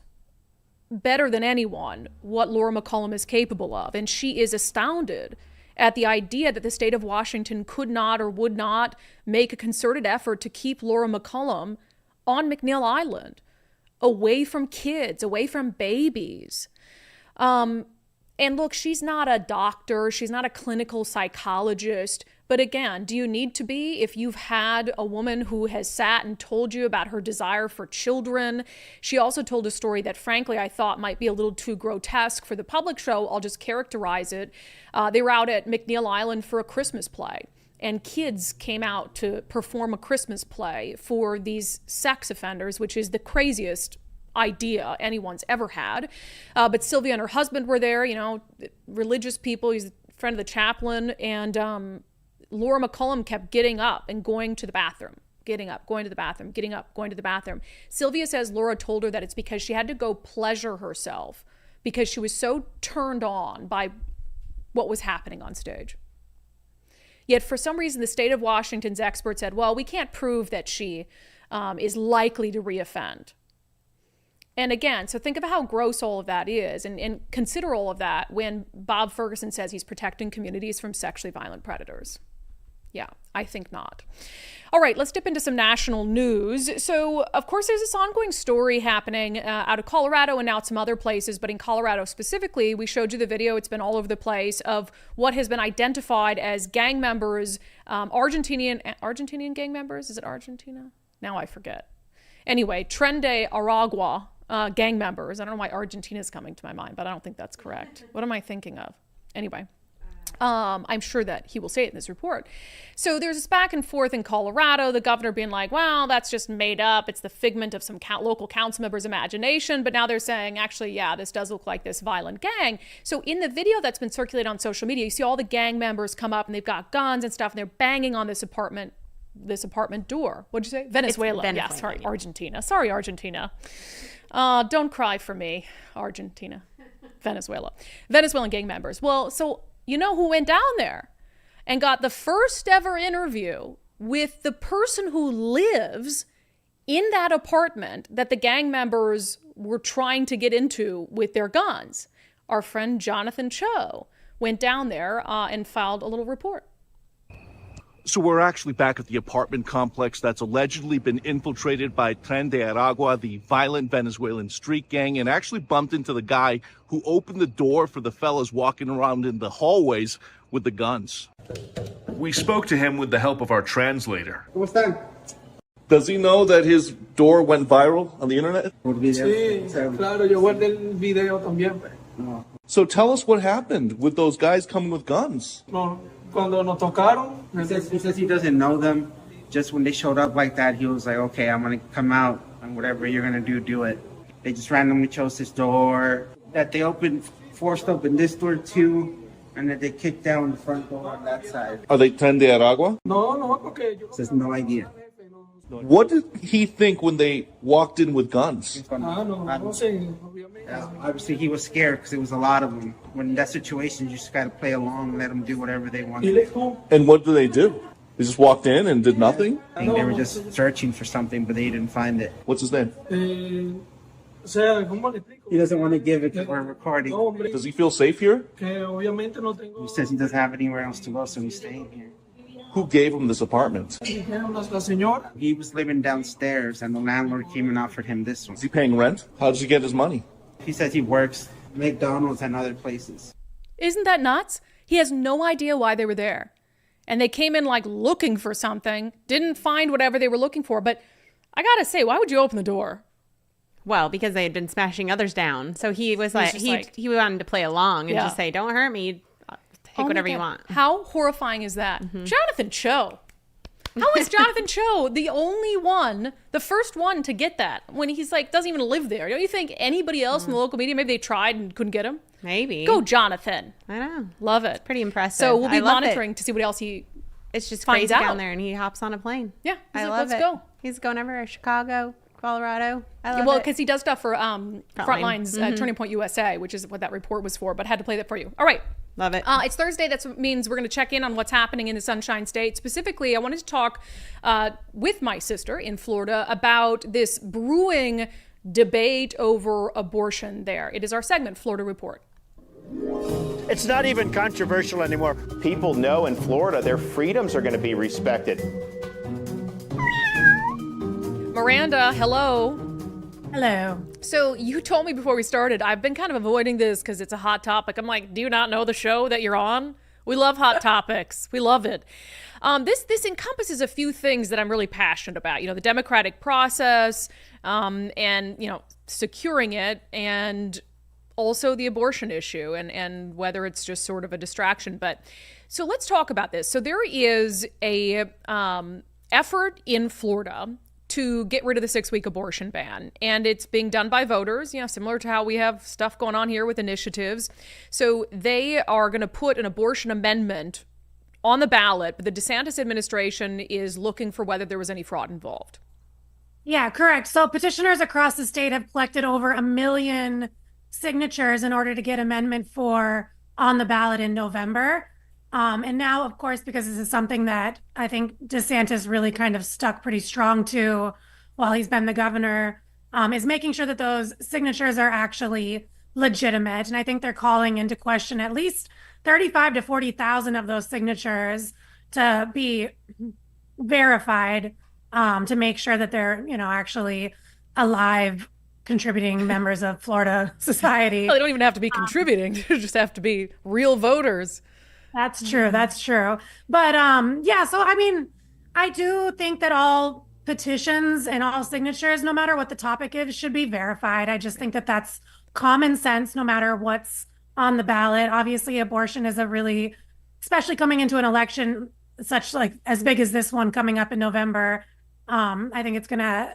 better than anyone what Laura McCollum is capable of. And she is astounded at the idea that the state of Washington could not or would not make a concerted effort to keep Laura McCollum on McNeil Island, away from kids, away from babies. And look, she's not a doctor. She's not a clinical psychologist. But again, do you need to be if you've had a woman who has sat and told you about her desire for children? She also told a story that, frankly, I thought might be a little too grotesque for the public show. I'll just characterize it. They were out at McNeil Island for a Christmas play, and kids came out to perform a Christmas play for these sex offenders, which is the craziest idea anyone's ever had. But Sylvia and her husband were there, you know, religious people. He's a friend of the chaplain. And Laura McCollum kept getting up and going to the bathroom, getting up, going to the bathroom, getting up, going to the bathroom. Sylvia says Laura told her that it's because she had to go pleasure herself because she was so turned on by what was happening on stage. Yet for some reason, the state of Washington's experts said, well, we can't prove that she is likely to reoffend. And again, so think of how gross all of that is, and consider all of that when Bob Ferguson says he's protecting communities from sexually violent predators. Yeah, I think not. All right, let's dip into some national news. So, of course, there's this ongoing story happening out of Colorado and now some other places, but in Colorado specifically, we showed you the video, it's been all over the place, of what has been identified as gang members, Argentinian gang members? Is it Argentina? Now I forget. Anyway, Tren de Aragua gang members. I don't know why Argentina is coming to my mind, but I don't think that's correct. What am I thinking of? Anyway. I'm sure that he will say it in this report. So there's this back and forth in Colorado, the governor being like, well, that's just made up. It's the figment of some local council members' imagination. But now they're saying, actually, yeah, this does look like this violent gang. So in the video that's been circulated on social media, you see all the gang members come up and they've got guns and stuff and they're banging on this apartment door. What'd you say? Venezuela. Yeah, sorry, Argentina. Sorry, Argentina. Don't cry for me, Argentina. Venezuela. Venezuelan gang members. Well, so you know who went down there and got the first ever interview with the person who lives in that apartment that the gang members were trying to get into with their guns? Our friend Jonathan Choe went down there and filed a little report. So we're actually back at the apartment complex that's allegedly been infiltrated by Tren de Aragua, the violent Venezuelan street gang, and actually bumped into the guy who opened the door for the fellas walking around in the hallways with the guns. We spoke to him with the help of our translator. ¿Cómo están? Does he know that his door went viral on the internet? Sí, claro, yo guardé el video también. No. So tell us what happened with those guys coming with guns. No, cuando nos tocaron. He says he doesn't know them. Just when they showed up like that, he was like, okay, I'm going to come out and whatever you're going to do, do it. They just randomly chose this door. That they forced open this door too, and that they kicked down the front door on that side. Are they Tren de Aragua? No, porque yo... Says no idea. What did he think when they walked in with guns? No sé. Obviously, he was scared because there was a lot of them. When in that situation, you just got to play along and let them do whatever they want. And what did they do? They just walked in and did nothing? I think they were just searching for something, but they didn't find it. What's his name? He doesn't want to give it because we're recording. Does he feel safe here? He says he doesn't have anywhere else to go, so he's staying here. Who gave him this apartment? He was living downstairs, and the landlord came and offered him this one. Is he paying rent? How does he get his money? He says he works McDonald's and other places. Isn't that nuts? He has no idea why they were there. And they came in like looking for something, didn't find whatever they were looking for. But I gotta say, why would you open the door? Well, because they had been smashing others down. So he was like, he wanted to play along and just say, don't hurt me. Take whatever you want. How horrifying is that? Mm-hmm. Jonathan Choe. How is Jonathan Choe the only one, the first one to get that when he's like, doesn't even live there? Don't you think anybody else in the local media, maybe they tried and couldn't get him? Maybe. Go Jonathan. I know. Love it. It's pretty impressive. So we'll be monitoring to see what else he It's just finds crazy out down there and he hops on a plane. Yeah. I like, love let's it. go. He's going everywhere. Chicago, Colorado. I love Well, it. because he does stuff for Frontlines, Turning Point USA, which is what that report was for, but had to play that for you. All right. Love it. It's Thursday. That means we're going to check in on what's happening in the Sunshine State. Specifically, I wanted to talk with my sister in Florida about this brewing debate over abortion there. It is our segment, Florida Report. It's not even controversial anymore. People know in Florida their freedoms are going to be respected. Miranda, hello. Hello. So you told me before we started, I've been kind of avoiding this because it's a hot topic. I'm like, do you not know the show that you're on? We love hot topics. We love it. This encompasses a few things that I'm really passionate about. You know, the democratic process, and you know, securing it, and also the abortion issue, and whether it's just sort of a distraction. But so let's talk about this. So there is a effort in Florida to get rid of the 6-week abortion ban. And it's being done by voters, you know, similar to how we have stuff going on here with initiatives. So they are going to put an abortion amendment on the ballot, but the DeSantis administration is looking for whether there was any fraud involved. Yeah, correct. So petitioners across the state have collected over 1 million signatures in order to get Amendment 4 on the ballot in November. And now, of course, because this is something that I think DeSantis really kind of stuck pretty strong to while he's been the governor, is making sure that those signatures are actually legitimate. And I think they're calling into question at least 35 to 40,000 of those signatures to be verified, to make sure that they're, you know, actually alive, contributing members of Florida society. Well, they don't even have to be contributing. They just have to be real voters. That's true. That's true. But yeah, so I mean, I do think that all petitions and all signatures, no matter what the topic is, should be verified. I just think that that's common sense, no matter what's on the ballot. Obviously, abortion is a really, especially coming into an election such like as big as this one coming up in November. I think it's going to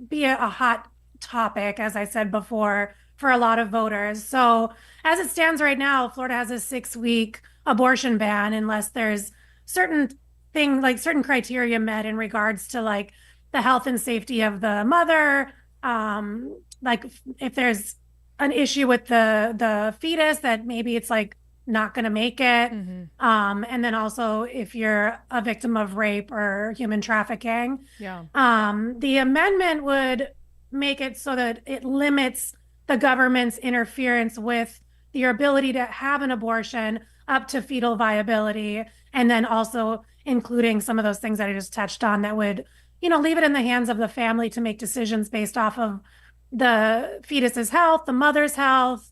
be a hot topic, as I said before, for a lot of voters. So as it stands right now, Florida has a 6-week abortion ban unless there's certain things, like certain criteria met in regards to like the health and safety of the mother. Like if there's an issue with the fetus that maybe it's like not going to make it. And then also if you're a victim of rape or human trafficking. Yeah. The amendment would make it so that it limits the government's interference with your ability to have an abortion up to fetal viability, and then also including some of those things that I just touched on that would, you know, leave it in the hands of the family to make decisions based off of the fetus's health, the mother's health,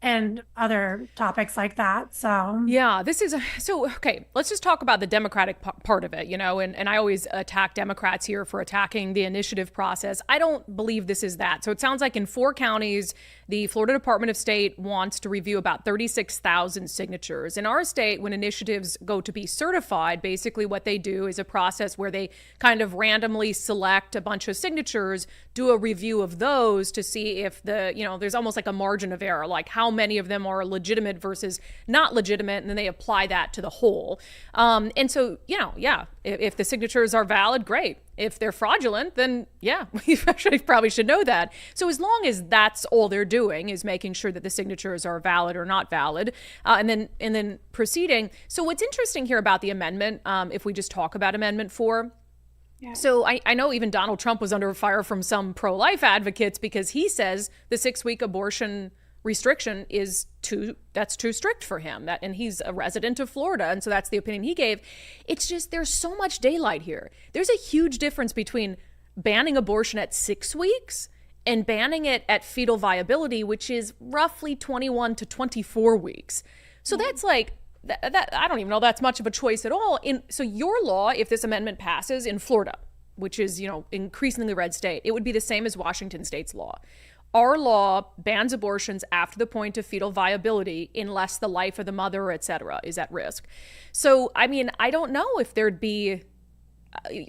and other topics like that. So yeah, this is okay. Let's just talk about the Democratic part of it, you know, and I always attack Democrats here for attacking the initiative process. I don't believe this is that. So it sounds like in 4 counties, the Florida Department of State wants to review about 36,000 signatures. In our state, when initiatives go to be certified, basically what they do is a process where they kind of randomly select a bunch of signatures, do a review of those to see if there's almost like a margin of error, like how many of them are legitimate versus not legitimate, and then they apply that to the whole. And so, if the signatures are valid, great. If they're fraudulent, then yeah, we actually probably should know that. So as long as that's all they're doing is making sure that the signatures are valid or not valid, and then proceeding. So what's interesting here about the amendment, if we just talk about Amendment 4, yeah. So I know even Donald Trump was under fire from some pro-life advocates because he says the 6-week abortion restriction is too strict for him, and he's a resident of Florida, and so that's the opinion he gave. It's just there's so much daylight here. There's a huge difference between banning abortion at 6 weeks and banning it at fetal viability, which is roughly 21 to 24 weeks. So that's like that I don't even know that's much of a choice at all. So your law, if this amendment passes in Florida, which is, you know, increasingly red state, it would be the same as Washington state's law. Our law bans abortions after the point of fetal viability unless the life of the mother, et cetera, is at risk. So, I mean, I don't know if there'd be,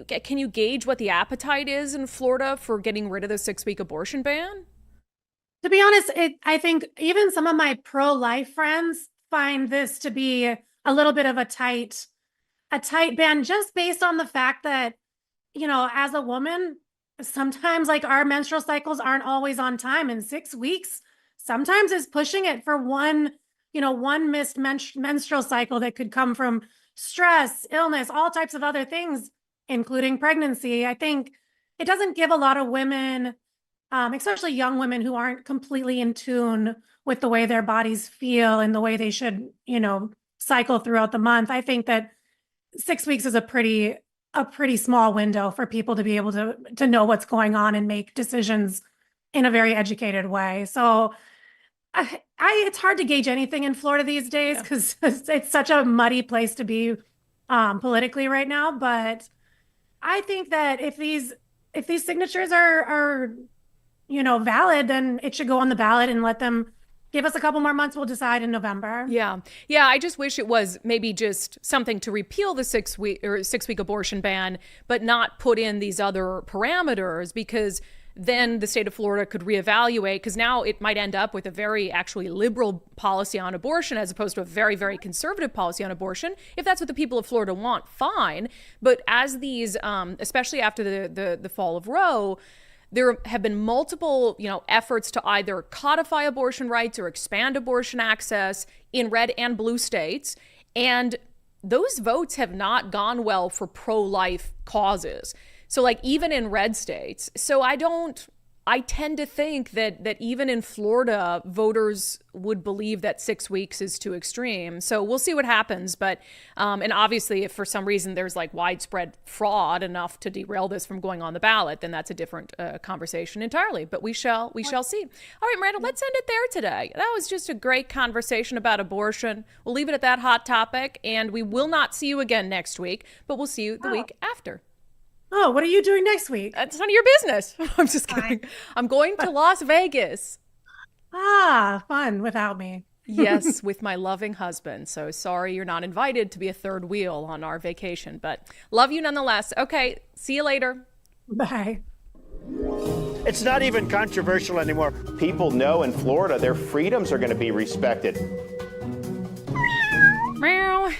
can you gauge what the appetite is in Florida for getting rid of the 6-week abortion ban? To be honest, I think even some of my pro-life friends find this to be a little bit of a tight ban, just based on the fact that, you know, as a woman, sometimes like our menstrual cycles aren't always on time, and 6 weeks sometimes is pushing it for one missed menstrual cycle that could come from stress, illness, all types of other things, including pregnancy. I think it doesn't give a lot of women, especially young women who aren't completely in tune with the way their bodies feel and the way they should, cycle throughout the month. I think that 6 weeks is a pretty small window for people to be able to know what's going on and make decisions in a very educated way. So it's hard to gauge anything in Florida these days because it's such a muddy place to be politically right now. But I think that if these signatures are valid, then it should go on the ballot and let them give us a couple more months. We'll decide in November. Yeah. I just wish it was maybe just something to repeal the 6-week abortion ban, but not put in these other parameters, because then the state of Florida could reevaluate, because now it might end up with a very actually liberal policy on abortion as opposed to a very, very conservative policy on abortion. If that's what the people of Florida want, fine. But as these, especially after the fall of Roe, there have been multiple, efforts to either codify abortion rights or expand abortion access in red and blue states. And those votes have not gone well for pro-life causes. So like even in red states. So I tend to think that even in Florida, voters would believe that 6 weeks is too extreme. So we'll see what happens. But, and obviously if for some reason there's like widespread fraud enough to derail this from going on the ballot, then that's a different conversation entirely. But we shall see. All right, Miranda, let's end it there today. That was just a great conversation about abortion. We'll leave it at that hot topic, and we will not see you again next week, but we'll see you the week after. Oh, what are you doing next week? It's none of your business. I'm just kidding. I'm going to Las Vegas. Ah, fun without me. Yes, with my loving husband. So sorry you're not invited to be a third wheel on our vacation, but love you nonetheless. Okay, see you later. Bye. It's not even controversial anymore. People know in Florida their freedoms are going to be respected.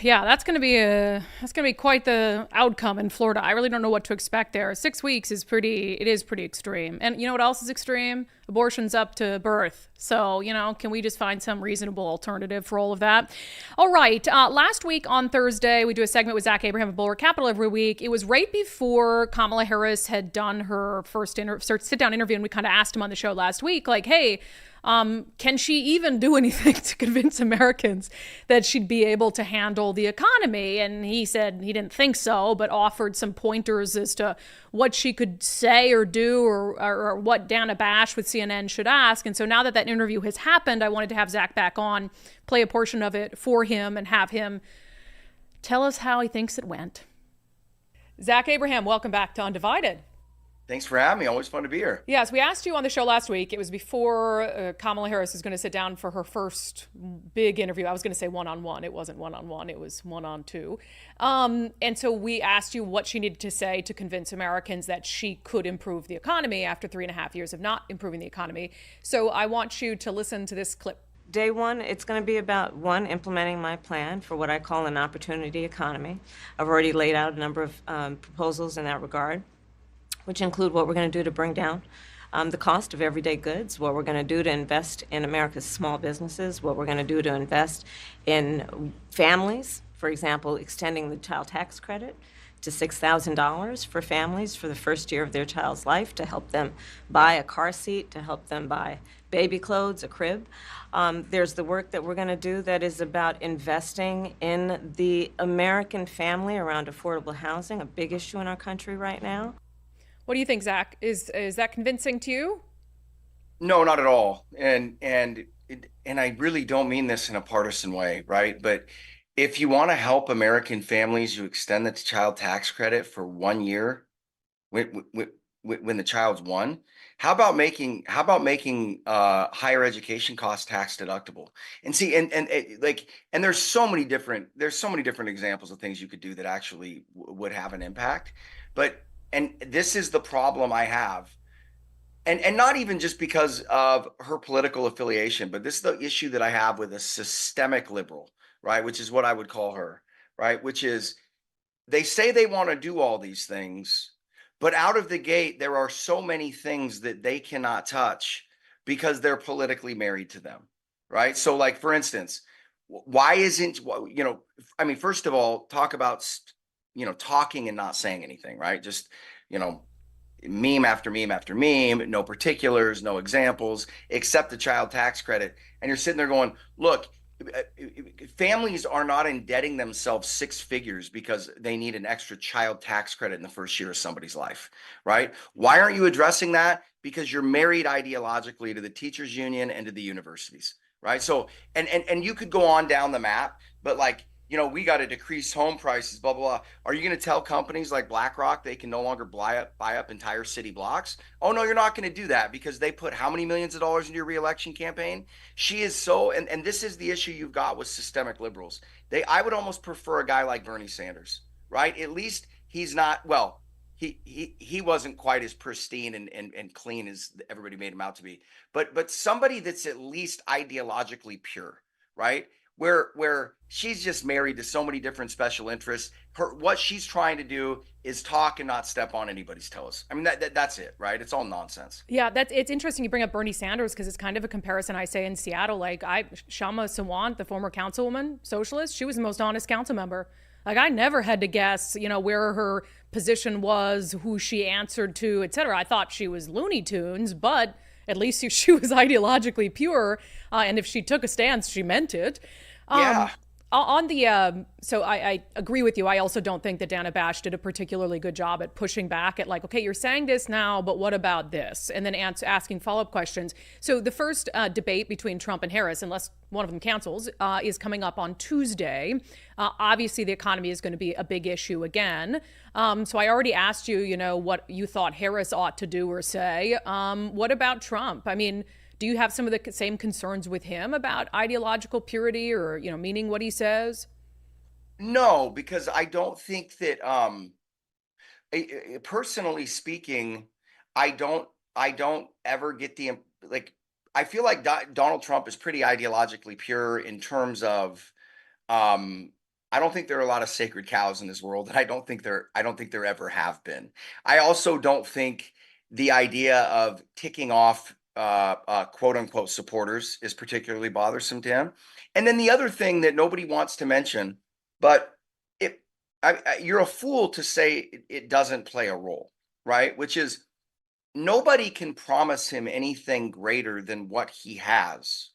Yeah, that's going to be quite the outcome in Florida. I really don't know what to expect there. 6 weeks is pretty extreme. And you know what else is extreme? Abortion's up to birth. So, can we just find some reasonable alternative for all of that? All right. Last week on Thursday, we do a segment with Zach Abraham of Bulwark Capital every week. It was right before Kamala Harris had done her first sit-down interview, and we kind of asked him on the show last week, like, hey, can she even do anything to convince Americans that she'd be able to handle the economy? And he said he didn't think so, but offered some pointers as to what she could say or do, or what Dana Bash with CNN should ask. And so now that interview has happened, I wanted to have Zach back on, play a portion of it for him, and have him tell us how he thinks it went. Zach Abraham, welcome back to Undivided. Thanks for having me. Always fun to be here. Yes, we asked you on the show last week. It was before Kamala Harris was going to sit down for her first big interview. I was going to say one-on-one. It wasn't one-on-one. It was one-on-two. And so we asked you what she needed to say to convince Americans that she could improve the economy after 3.5 years of not improving the economy. So I want you to listen to this clip. Day one, it's going to be about, one, implementing my plan for what I call an opportunity economy. I've already laid out a number of proposals in that regard, which include what we're going to do to bring down the cost of everyday goods, what we're going to do to invest in America's small businesses, what we're going to do to invest in families, for example, extending the child tax credit to $6,000 for families for the first year of their child's life, to help them buy a car seat, to help them buy baby clothes, a crib. There's the work that we're going to do that is about investing in the American family around affordable housing, a big issue in our country right now. What do you think, Zach? Is that convincing to you? No, not at all. And I really don't mean this in a partisan way, right? But if you want to help American families, you extend the child tax credit for 1 year when the child's one. How about making higher education costs tax deductible? And see, and there's so many different examples of things you could do that actually would have an impact. And this is the problem I have, and not even just because of her political affiliation, but this is the issue that I have with a systemic liberal, right? Which is what I would call her, right? Which is, they say they want to do all these things, But out of the gate, there are so many things that they cannot touch because they're politically married to them, right? So, like, for instance, why isn't, I mean, first of all, talk about, talking and not saying anything, right? Just, you know, meme after meme after meme, no particulars, no examples, except the child tax credit. And you're sitting there going, look, families are not indebting themselves six figures because they need an extra child tax credit in the first year of somebody's life, right? Why aren't you addressing that? Because you're married ideologically to the teachers union and to the universities, right? So, and you could go on down the map, but like, we got to decrease home prices, blah, blah, blah. Are you going to tell companies like BlackRock they can no longer buy up entire city blocks? Oh, no, you're not going to do that because they put how many millions of dollars into your reelection campaign? She is so, and this is the issue you've got with systemic liberals. I would almost prefer a guy like Bernie Sanders, right? At least he's not, well, he wasn't quite as pristine and clean as everybody made him out to be, but somebody that's at least ideologically pure, right? Where she's just married to so many different special interests. What she's trying to do is talk and not step on anybody's toes. I mean, that's it, right? It's all nonsense. Yeah, it's interesting you bring up Bernie Sanders because it's kind of a comparison I say in Seattle. Like Shama Sawant, the former councilwoman, socialist, she was the most honest council member. Like I never had to guess, where her position was, who she answered to, et cetera. I thought she was Looney Tunes, but at least she was ideologically pure. And if she took a stance, she meant it. Yeah. On the, so I agree with you. I also don't think that Dana Bash did a particularly good job at pushing back at like, okay, you're saying this now, but what about this? And then asking follow-up questions. So the first debate between Trump and Harris, unless one of them cancels, is coming up on Tuesday. Obviously, the economy is going to be a big issue again. So I already asked you, what you thought Harris ought to do or say. What about Trump? I mean, do you have some of the same concerns with him about ideological purity or, meaning what he says? No, because I don't think that, personally speaking, I don't ever get I feel like Donald Trump is pretty ideologically pure in terms of, I don't think there are a lot of sacred cows in this world, and I don't think there ever have been. I also don't think the idea of ticking off quote unquote supporters is particularly bothersome to him. And then the other thing that nobody wants to mention, but you're a fool to say it doesn't play a role, right? Which is nobody can promise him anything greater than what he has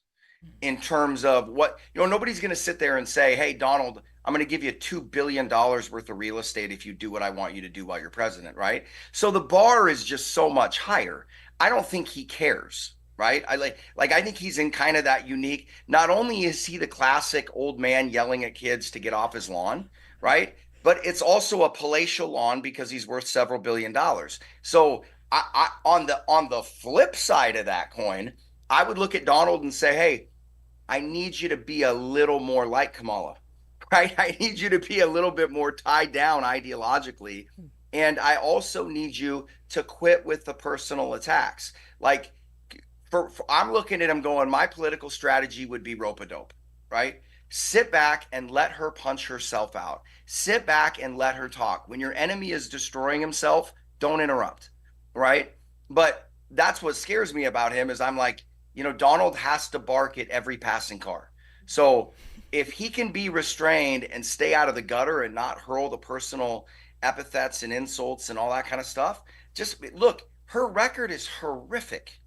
in terms of what, nobody's going to sit there and say, hey, Donald, I'm going to give you $2 billion worth of real estate if you do what I want you to do while you're president, right? So the bar is just so much higher. I don't think he cares, right? I think he's in kind of that unique, not only is he the classic old man yelling at kids to get off his lawn, right? But it's also a palatial lawn because he's worth several $1 billion. So I on the flip side of that coin, I would look at Donald and say, hey, I need you to be a little more like Kamala, right? I need you to be a little bit more tied down ideologically. And I also need you to quit with the personal attacks. Like, I'm looking at him going, my political strategy would be rope-a-dope, right? Sit back and let her punch herself out. Sit back and let her talk. When your enemy is destroying himself, don't interrupt, right? But that's what scares me about him is I'm like, Donald has to bark at every passing car. So if he can be restrained and stay out of the gutter and not hurl the personal epithets and insults and all that kind of stuff, just look, her record is horrific,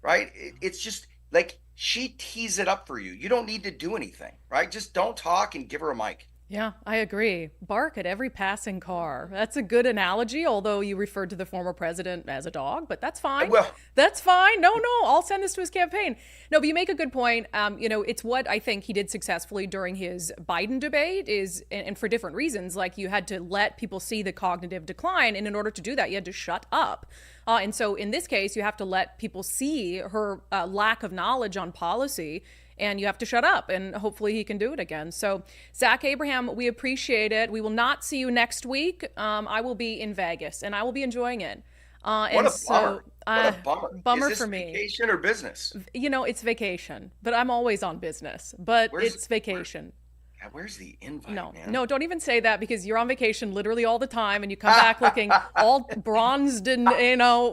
right? It's just like she tees it up for you. You don't need to do anything, right? Just don't talk and give her a mic. Yeah, I agree. Bark at every passing car. That's a good analogy, although you referred to the former president as a dog, but that's fine. Well, that's fine. No, I'll send this to his campaign. No, but you make a good point. It's what I think he did successfully during his Biden debate is, and for different reasons, like you had to let people see the cognitive decline. And in order to do that, you had to shut up. And so in this case, you have to let people see her lack of knowledge on policy. And you have to shut up, and hopefully he can do it again. So, Zach Abraham, we appreciate it. We will not see you next week. I will be in Vegas, and I will be enjoying it. What a bummer. What a bummer. Bummer Is this for me. Vacation or business? It's vacation, but I'm always on business. But it's vacation. Yeah, where's the invite, No, man? no, don't even say that, because you're on vacation literally all the time and you come back looking all bronzed and,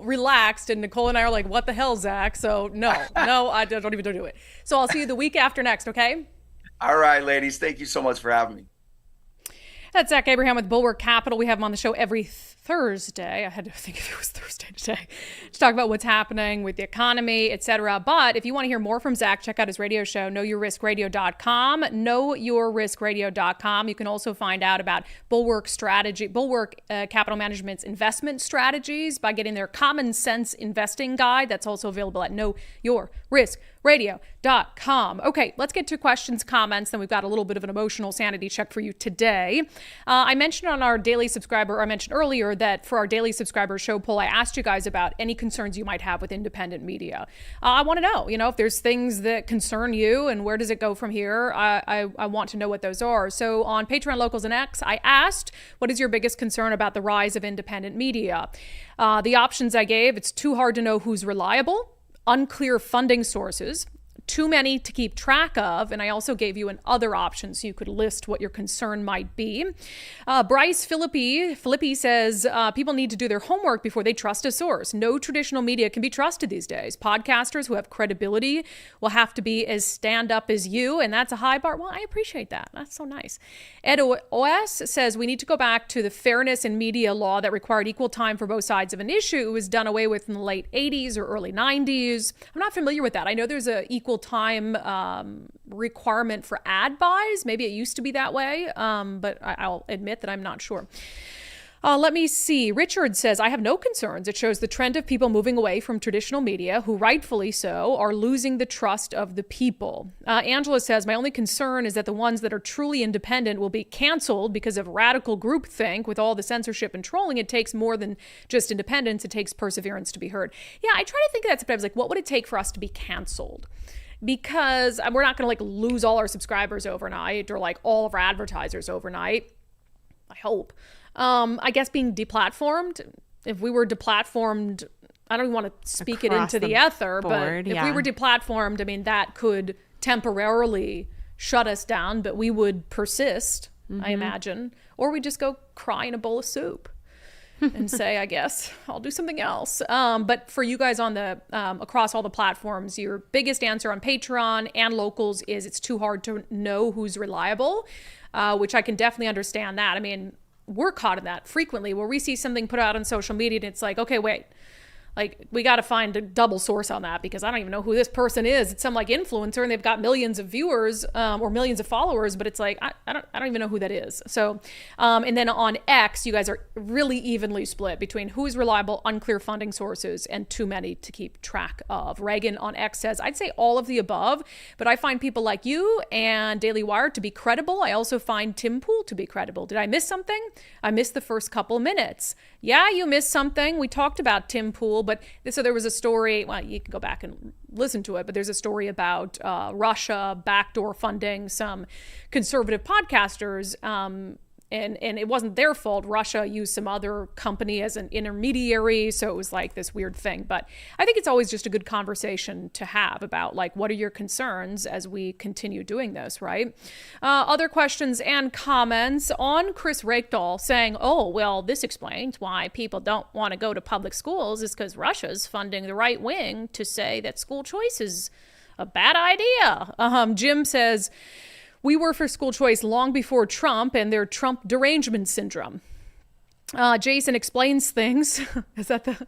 relaxed. And Nicole and I are like, what the hell, Zach? So no, I don't even do it. So I'll see you the week after next, okay? All right, ladies. Thank you so much for having me. That's Zach Abraham with Bulwark Capital. We have him on the show every Thursday. I had to think if it was Thursday today to talk about what's happening with the economy, etc. But if you want to hear more from Zach, check out his radio show, knowyourriskradio.com, knowyourriskradio.com. You can also find out about Bulwark Capital Management's investment strategies by getting their common sense investing guide. That's also available at knowyourriskradio.com. Okay, let's get to questions, comments. Then we've got a little bit of an emotional sanity check for you today. I mentioned on our daily subscriber, I mentioned earlier that for our daily subscriber show poll, I asked you guys about any concerns you might have with independent media. I want to know, if there's things that concern you and where does it go from here? I want to know what those are. So on Patreon, Locals, and X, I asked, what is your biggest concern about the rise of independent media? The options I gave, it's too hard to know who's reliable, unclear funding sources, too many to keep track of, and I also gave you an other option so you could list what your concern might be. Bryce Philippi says people need to do their homework before they trust a source. No traditional media can be trusted these days. Podcasters who have credibility will have to be as stand-up as you, and that's a high bar. Well, I appreciate that. That's so nice. Ed OS says we need to go back to the fairness in media law that required equal time for both sides of an issue. It was done away with in the late 80s or early 90s. I'm not familiar with that. I know there's a equal time requirement for ad buys. Maybe it used to be that way, but I'll admit that I'm not sure. Let me see. Richard says, I have no concerns. It shows the trend of people moving away from traditional media, who rightfully so are losing the trust of the people. Angela says, my only concern is that the ones that are truly independent will be canceled because of radical groupthink. With all the censorship and trolling, it takes more than just independence. It takes perseverance to be heard. Yeah, I try to think of that sometimes, like, what would it take for us to be canceled? Because we're not going to lose all our subscribers overnight or all of our advertisers overnight. I hope. I guess being deplatformed, if we were deplatformed, I don't even want to speak Across it into the ether, board, but if we were deplatformed, I mean, that could temporarily shut us down, but we would persist, I imagine, or we just go cry in a bowl of soup and say, I guess I'll do something else. But for you guys on the across all the platforms, your biggest answer on Patreon and Locals is it's too hard to know who's reliable, which I can definitely understand that. I mean, we're caught in that frequently where we see something put out on social media and it's like, okay, wait, we got to find a double source on that because I don't even know who this person is. It's some influencer and they've got millions of viewers or millions of followers, but it's I don't even know who that is. So, and then on X, you guys are really evenly split between who's reliable, unclear funding sources, and too many to keep track of. Reagan on X says, I'd say all of the above, but I find people like you and Daily Wire to be credible. I also find Tim Pool to be credible. Did I miss something? I missed the first couple minutes. Yeah, you missed something. We talked about Tim Pool, but so there was a story, well, you can go back and listen to it, but there's a story about Russia backdoor funding some conservative podcasters, and it wasn't their fault. Russia used some other company as an intermediary, so it was this weird thing. But I think it's always just a good conversation to have about what are your concerns as we continue doing this, right? Other questions and comments on Chris Rakedahl saying, oh, well, this explains why people don't want to go to public schools is because Russia's funding the right wing to say that school choice is a bad idea. Jim says, we were for school choice long before Trump and their Trump derangement syndrome. Jason explains things.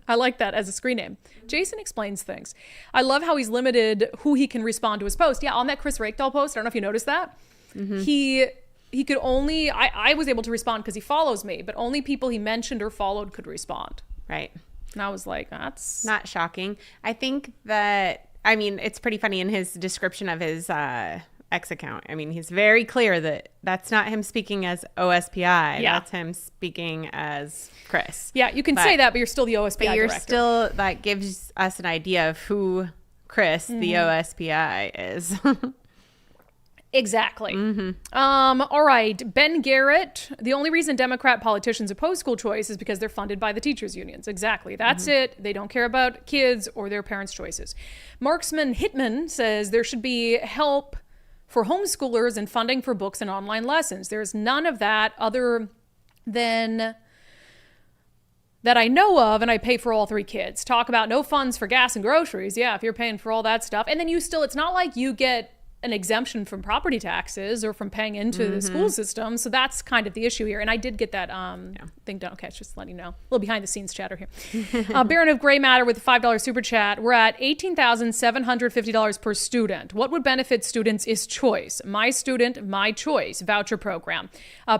I like that as a screen name. Jason explains things. I love how he's limited who he can respond to his post. Yeah, on that Chris Rakedahl post, I don't know if you noticed that. Mm-hmm. He could only, I was able to respond because he follows me, but only people he mentioned or followed could respond. Right. And I was like, that's not shocking. I think that, it's pretty funny in his description of his X account. He's very clear that that's not him speaking as OSPI. Yeah. That's him speaking as Chris. Yeah, you can say that, but you're still the OSPI but you're director. Still, that gives us an idea of who Chris, the OSPI, is. Exactly. Mm-hmm. All right. Ben Garrett. The only reason Democrat politicians oppose school choice is because they're funded by the teachers' unions. Exactly. That's it. They don't care about kids or their parents' choices. Marksman Hitman says there should be help for homeschoolers and funding for books and online lessons. There's none of that other than that I know of, and I pay for all 3 kids. Talk about no funds for gas and groceries. Yeah, if you're paying for all that stuff. And then you still, it's not like you get an exemption from property taxes or from paying into the school system. So that's kind of the issue here. And I did get that thing done. Okay, just letting you know. A little behind the scenes chatter here. Baron of Gray Matter with a $5 super chat. We're at $18,750 per student. What would benefit students is choice. My student, my choice voucher program.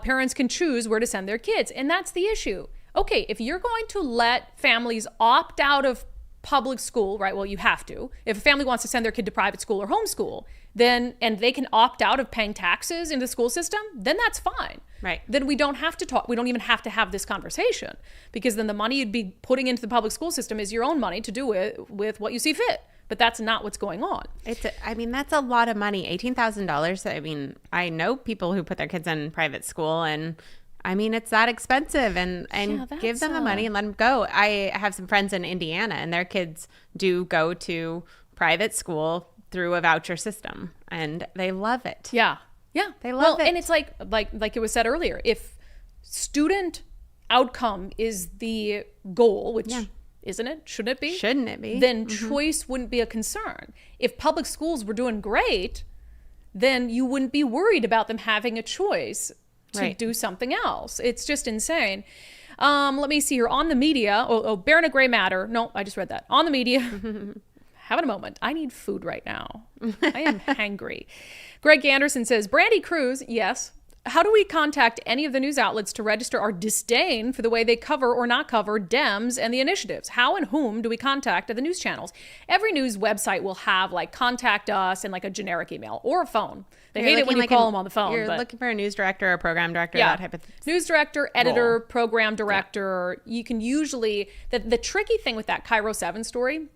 Parents can choose where to send their kids. And that's the issue. Okay, if you're going to let families opt out of public school, right? Well, you have to. If a family wants to send their kid to private school or homeschool, then, and they can opt out of paying taxes in the school system, then that's fine. Right. Then we don't have to talk. We don't even have to have this conversation, because then the money you'd be putting into the public school system is your own money to do it with what you see fit. But that's not what's going on. I mean, that's a lot of money. $18,000. I mean, I know people who put their kids in private school, and I mean, it's that expensive, and give them the money and let them go. I have some friends in Indiana, and their kids do go to private school through a voucher system, and they love it. Yeah. They love it. And it's like it was said earlier, if student outcome is the goal, which isn't it? Shouldn't it be? Shouldn't it be? Then choice wouldn't be a concern. If public schools were doing great, then you wouldn't be worried about them having a choice to do something else. It's just insane. Let me see here. On the media, Baron of Gray Matter. No, I just read that. On the media. Having a moment. I need food right now. I am hangry. Greg Anderson says, Brandi, Kruse, yes. How do we contact any of the news outlets to register our disdain for the way they cover or not cover Dems and the initiatives? How and whom do we contact at the news channels? Every news website will have like contact us and like a generic email or a phone. They hate it when you call them on the phone. You're looking for a news director or a program director, that type of thing. News director, editor, program director. You can usually, the tricky thing with that Cairo 7 story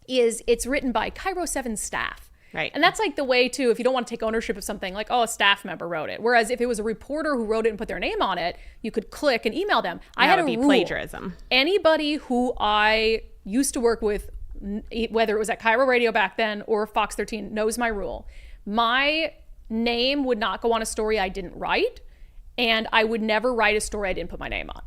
is it's written by Cairo 7 staff. Right. And that's like the way to, if you don't want to take ownership of something, like, oh, a staff member wrote it. Whereas if it was a reporter who wrote it and put their name on it, you could click and email them. I had a rule. Plagiarism. Anybody who I used to work with, whether it was at Cairo Radio back then or Fox 13, knows my rule. My name would not go on a story I didn't write, and I would never write a story I didn't put my name on.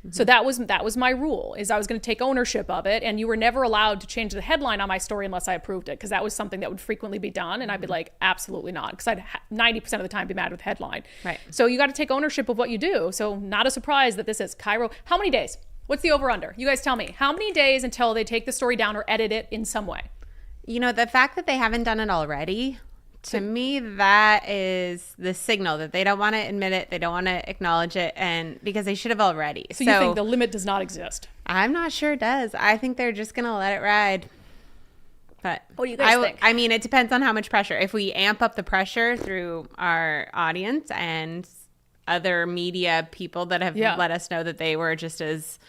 So that was my rule, is I was going to take ownership of it, and you were never allowed to change the headline on my story unless I approved it, because that was something that would frequently be done, and I'd be like, absolutely not, because I'd 90% of the time be mad with the headline. Right. So you got to take ownership of what you do. So not a surprise that this is Cairo. How many days? What's the over-under? You guys tell me. How many days until they take the story down or edit it in some way? You know, the fact that they haven't done it already, to me, that is the signal that they don't want to admit it. They don't want to acknowledge it, and because they should have already. So you think the limit does not exist? I'm not sure it does. I think they're just going to let it ride. But what do you guys think? I mean, it depends on how much pressure. If we amp up the pressure through our audience and other media people that have let us know that they were just as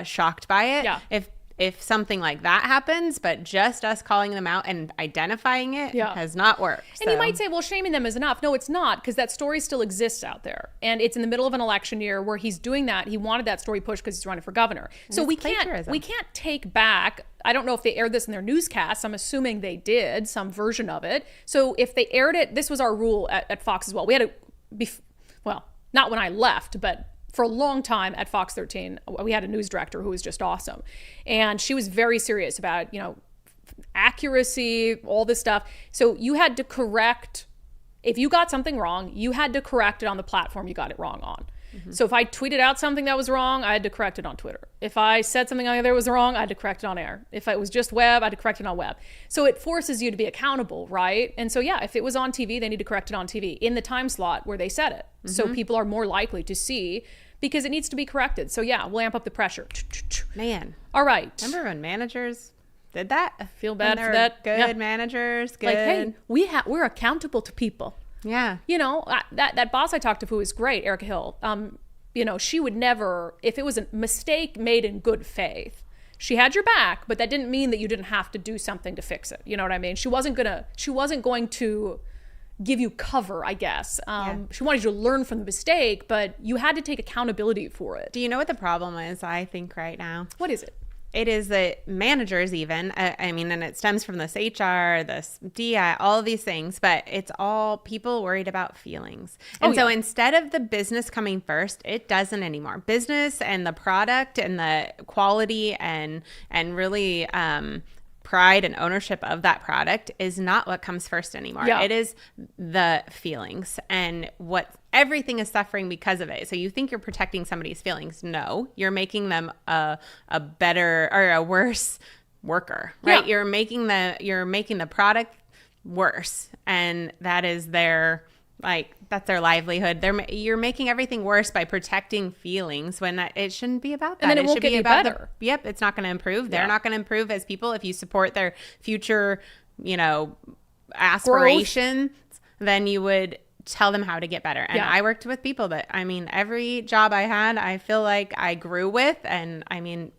shocked by it. If something like that happens, but just us calling them out and identifying it has not worked. And you might say, well, shaming them is enough. No, it's not, because that story still exists out there. And it's in the middle of an election year where he's doing that. He wanted that story pushed because he's running for governor. So we can't take back. I don't know if they aired this in their newscasts. I'm assuming they did, some version of it. So if they aired it, this was our rule at Fox as well. We had not when I left, but for a long time at Fox 13, we had a news director who was just awesome. And she was very serious about, accuracy, all this stuff. So you had to correct, if you got something wrong, you had to correct it on the platform you got it wrong on. So if I tweeted out something that was wrong, I had to correct it on Twitter. If I said something on there was wrong, I had to correct it on air. If it was just web, I had to correct it on web. So it forces you to be accountable, right? And so, if it was on TV, they need to correct it on TV in the time slot where they said it. So people are more likely to see, because it needs to be corrected. So we'll amp up the pressure. Man. All right. Remember when managers did that? I feel bad for that. Good managers. Good. Like, hey, we're accountable to people. Yeah. That boss I talked to who is great, Erica Hill, she would never, if it was a mistake made in good faith, she had your back, but that didn't mean that you didn't have to do something to fix it. You know what I mean? She wasn't going to give you cover, I guess. She wanted you to learn from the mistake, but you had to take accountability for it. Do you know what the problem is, I think, right now? What is it? it is the managers even. I mean, and it stems from this HR, this DI, all of these things, but it's all people worried about feelings. And so instead of the business coming first, it doesn't anymore. Business and the product and the quality and really pride and ownership of that product is not what comes first anymore. It is the feelings and what everything is suffering because of it. So you think you're protecting somebody's feelings. No, you're making them a better or a worse worker, right? You're making the product worse, and that is their that's their livelihood. You're making everything worse by protecting feelings when it shouldn't be about that. And then it won't should get be you about better. It's not going to improve. They're not going to improve as people if you support their future, aspirations. Then you would tell them how to get better. And I worked with people that, every job I had, I feel like I grew with, and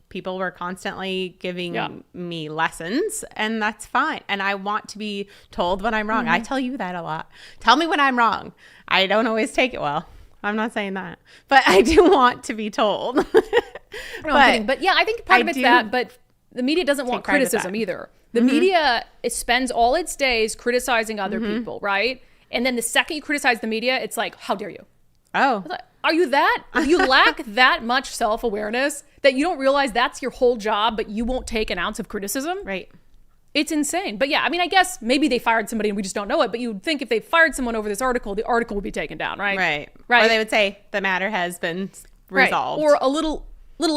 people were constantly giving me lessons, and that's fine. And I want to be told when I'm wrong. I tell you that a lot. Tell me when I'm wrong. I don't always take it well. I'm not saying that, but I do want to be told. But yeah, I think part of it's that, but the media doesn't want criticism either. The media spends all its days criticizing other people, right? And then the second you criticize the media, it's like, how dare you? Oh. Are you that? You lack that much self-awareness that you don't realize that's your whole job, but you won't take an ounce of criticism? Right. It's insane. But yeah, I guess maybe they fired somebody and we just don't know it, but you'd think if they fired someone over this article, the article would be taken down, right? Right. Or they would say the matter has been resolved. Or a little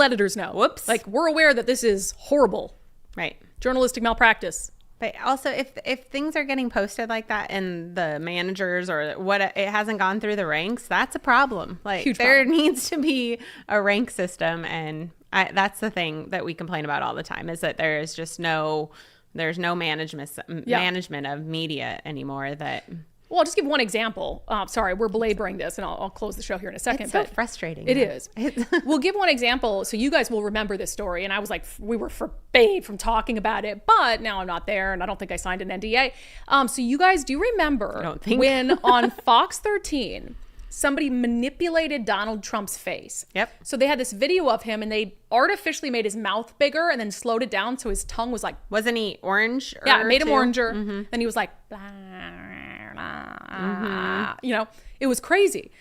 editors know. Whoops. Like, we're aware that this is horrible. Right. Journalistic malpractice. But also, if things are getting posted like that and the managers or what, it hasn't gone through the ranks, that's a problem. Like, there needs to be a rank system, and that's the thing that we complain about all the time, is that there is just there's no management of media anymore. Well, I'll just give one example. Sorry, we're belaboring this, and I'll close the show here in a second. It's so frustrating. It is. We'll give one example, so you guys will remember this story. And I was like, we were forbade from talking about it, but now I'm not there, and I don't think I signed an NDA. So you guys do remember when on Fox 13, somebody manipulated Donald Trump's face. Yep. So they had this video of him, and they artificially made his mouth bigger and then slowed it down so his tongue was like... Wasn't he orange? Yeah, it made him oranger. Mm-hmm. Then he was like... Blah, it was crazy.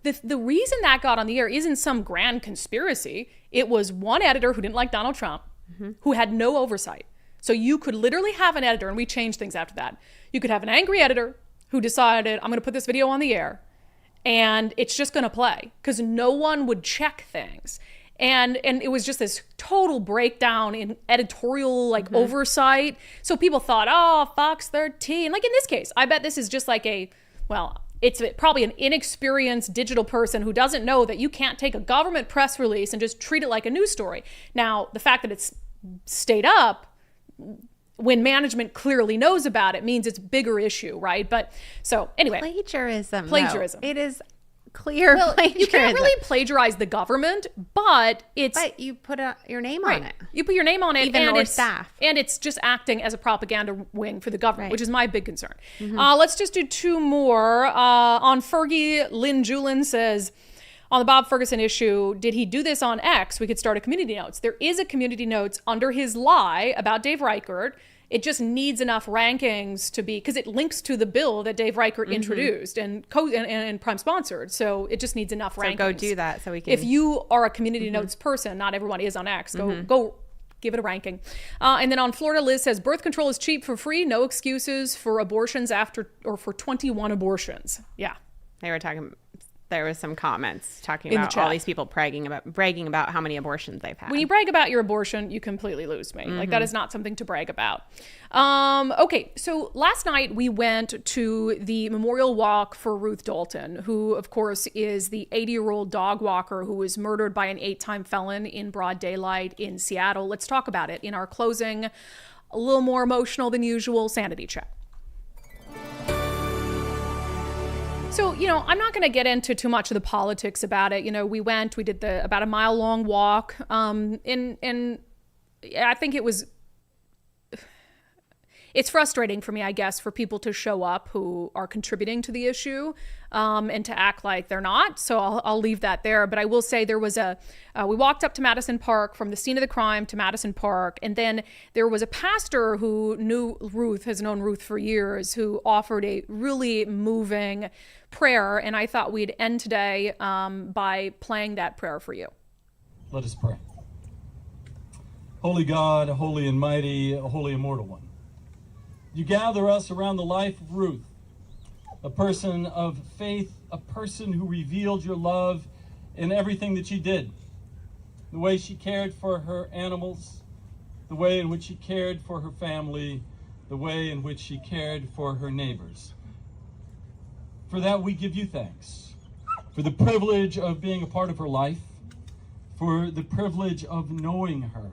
The reason that got on the air isn't some grand conspiracy. It was one editor who didn't like Donald Trump, who had no oversight. So you could literally have an editor, and we changed things after that. You could have an angry editor who decided, I'm going to put this video on the air, and it's just going to play, because no one would check things. And it was just this total breakdown in editorial oversight. So people thought, oh, Fox 13. Like in this case, I bet this is just like it's probably an inexperienced digital person who doesn't know that you can't take a government press release and just treat it like a news story. Now, the fact that it's stayed up when management clearly knows about it means it's a bigger issue, right? But so anyway. Plagiarism. Plagiarism. No, it is clear plagiarism. You can't really plagiarize the government, but you put your name on it. You put your name on it, even more staff, and it's just acting as a propaganda wing for the government, which is my big concern. Let's just do two more. On Fergie, Lynn Julin says, on the Bob Ferguson issue, did he do this on X? We could start a community notes. There is a community notes under his lie about Dave Reichert. It just needs enough rankings to be, because it links to the bill that Dave Reichert introduced and prime sponsored. So it just needs enough rankings. So go do that so we can. If you are a community notes person, not everyone is on X, go give it a ranking. And then on Florida, Liz says, birth control is cheap for free. No excuses for abortions for 21 abortions. Yeah. They were talking. There was some comments talking about all these people bragging about how many abortions they've had. When you brag about your abortion, you completely lose me. Like, that is not something to brag about. Okay, so last night we went to the memorial walk for Ruth Dalton, who, of course, is the 80-year-old dog walker who was murdered by an 8-time felon in broad daylight in Seattle. Let's talk about it in our closing, a little more emotional than usual, sanity check. So, I'm not going to get into too much of the politics about it. We did about a mile-long walk. And I think it it's frustrating for me, I guess, for people to show up who are contributing to the issue and to act like they're not. So I'll leave that there. But I will say there was we walked up to Madison Park from the scene of the crime to Madison Park. And then there was a pastor who knew Ruth, has known Ruth for years, who offered a really moving prayer. And I thought we'd end today by playing that prayer for you. Let us pray. Holy God, holy and mighty, holy immortal one, you gather us around the life of Ruth, a person of faith, a person who revealed your love in everything that she did. The way she cared for her animals, the way in which she cared for her family, the way in which she cared for her neighbors. For that we give you thanks, for the privilege of being a part of her life, for the privilege of knowing her.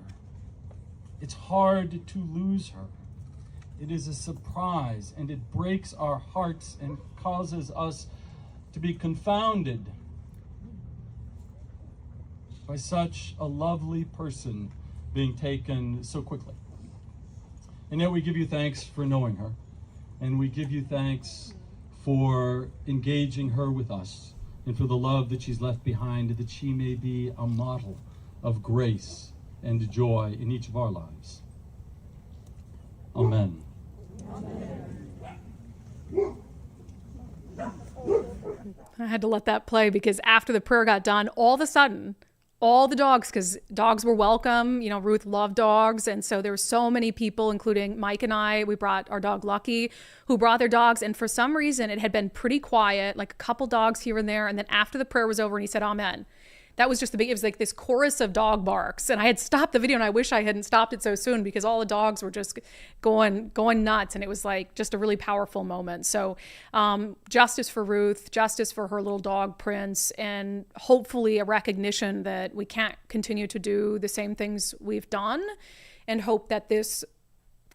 It's hard to lose her. It is a surprise, and it breaks our hearts and causes us to be confounded by such a lovely person being taken so quickly. And yet we give you thanks for knowing her, and we give you thanks for engaging her with us, and for the love that she's left behind, that she may be a model of grace and joy in each of our lives. Amen. I had to let that play because after the prayer got done, all of a sudden, all the dogs, because dogs were welcome, you know, Ruth loved dogs. And so there were so many people, including Mike and I, we brought our dog Lucky, who brought their dogs. And for some reason, it had been pretty quiet, like a couple dogs here and there. And then after the prayer was over and he said, Amen. That was just it was like this chorus of dog barks. And I had stopped the video and I wish I hadn't stopped it so soon because all the dogs were just going nuts. And it was like just a really powerful moment. So justice for Ruth, justice for her little dog Prince, and hopefully a recognition that we can't continue to do the same things we've done, and hope that this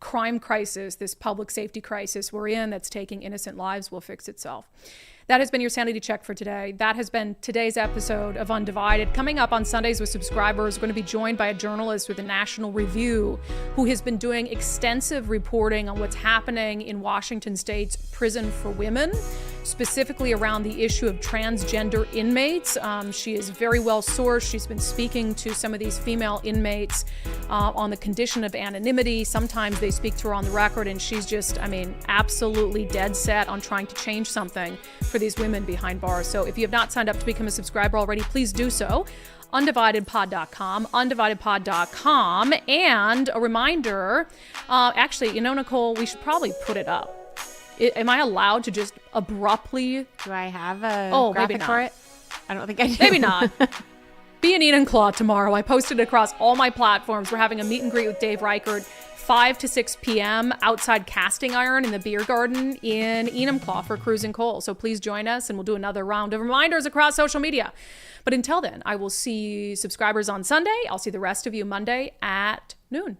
crime crisis, this public safety crisis we're in that's taking innocent lives will fix itself. That has been your sanity check for today. That has been today's episode of Undivided. Coming up on Sundays with subscribers, we're going to be joined by a journalist with the National Review who has been doing extensive reporting on what's happening in Washington State's prison for women, specifically around the issue of transgender inmates. She is very well sourced. She's been speaking to some of these female inmates on the condition of anonymity. Sometimes they speak to her on the record, and she's just, absolutely dead set on trying to change something for these women behind bars. So if you have not signed up to become a subscriber already, please do so. undividedpod.com, and a reminder, Nicole, we should probably put it up. Am I allowed to just abruptly? Do I have a graphic for it? I don't think I do. Maybe not. Be an Enum Claw tomorrow. I posted it across all my platforms. We're having a meet and greet with Dave Reichert, 5 to 6 p.m. outside Casting Iron in the beer garden in Enumclaw for Kruse and Cole. So please join us, and we'll do another round of reminders across social media. But until then, I will see subscribers on Sunday. I'll see the rest of you Monday at noon.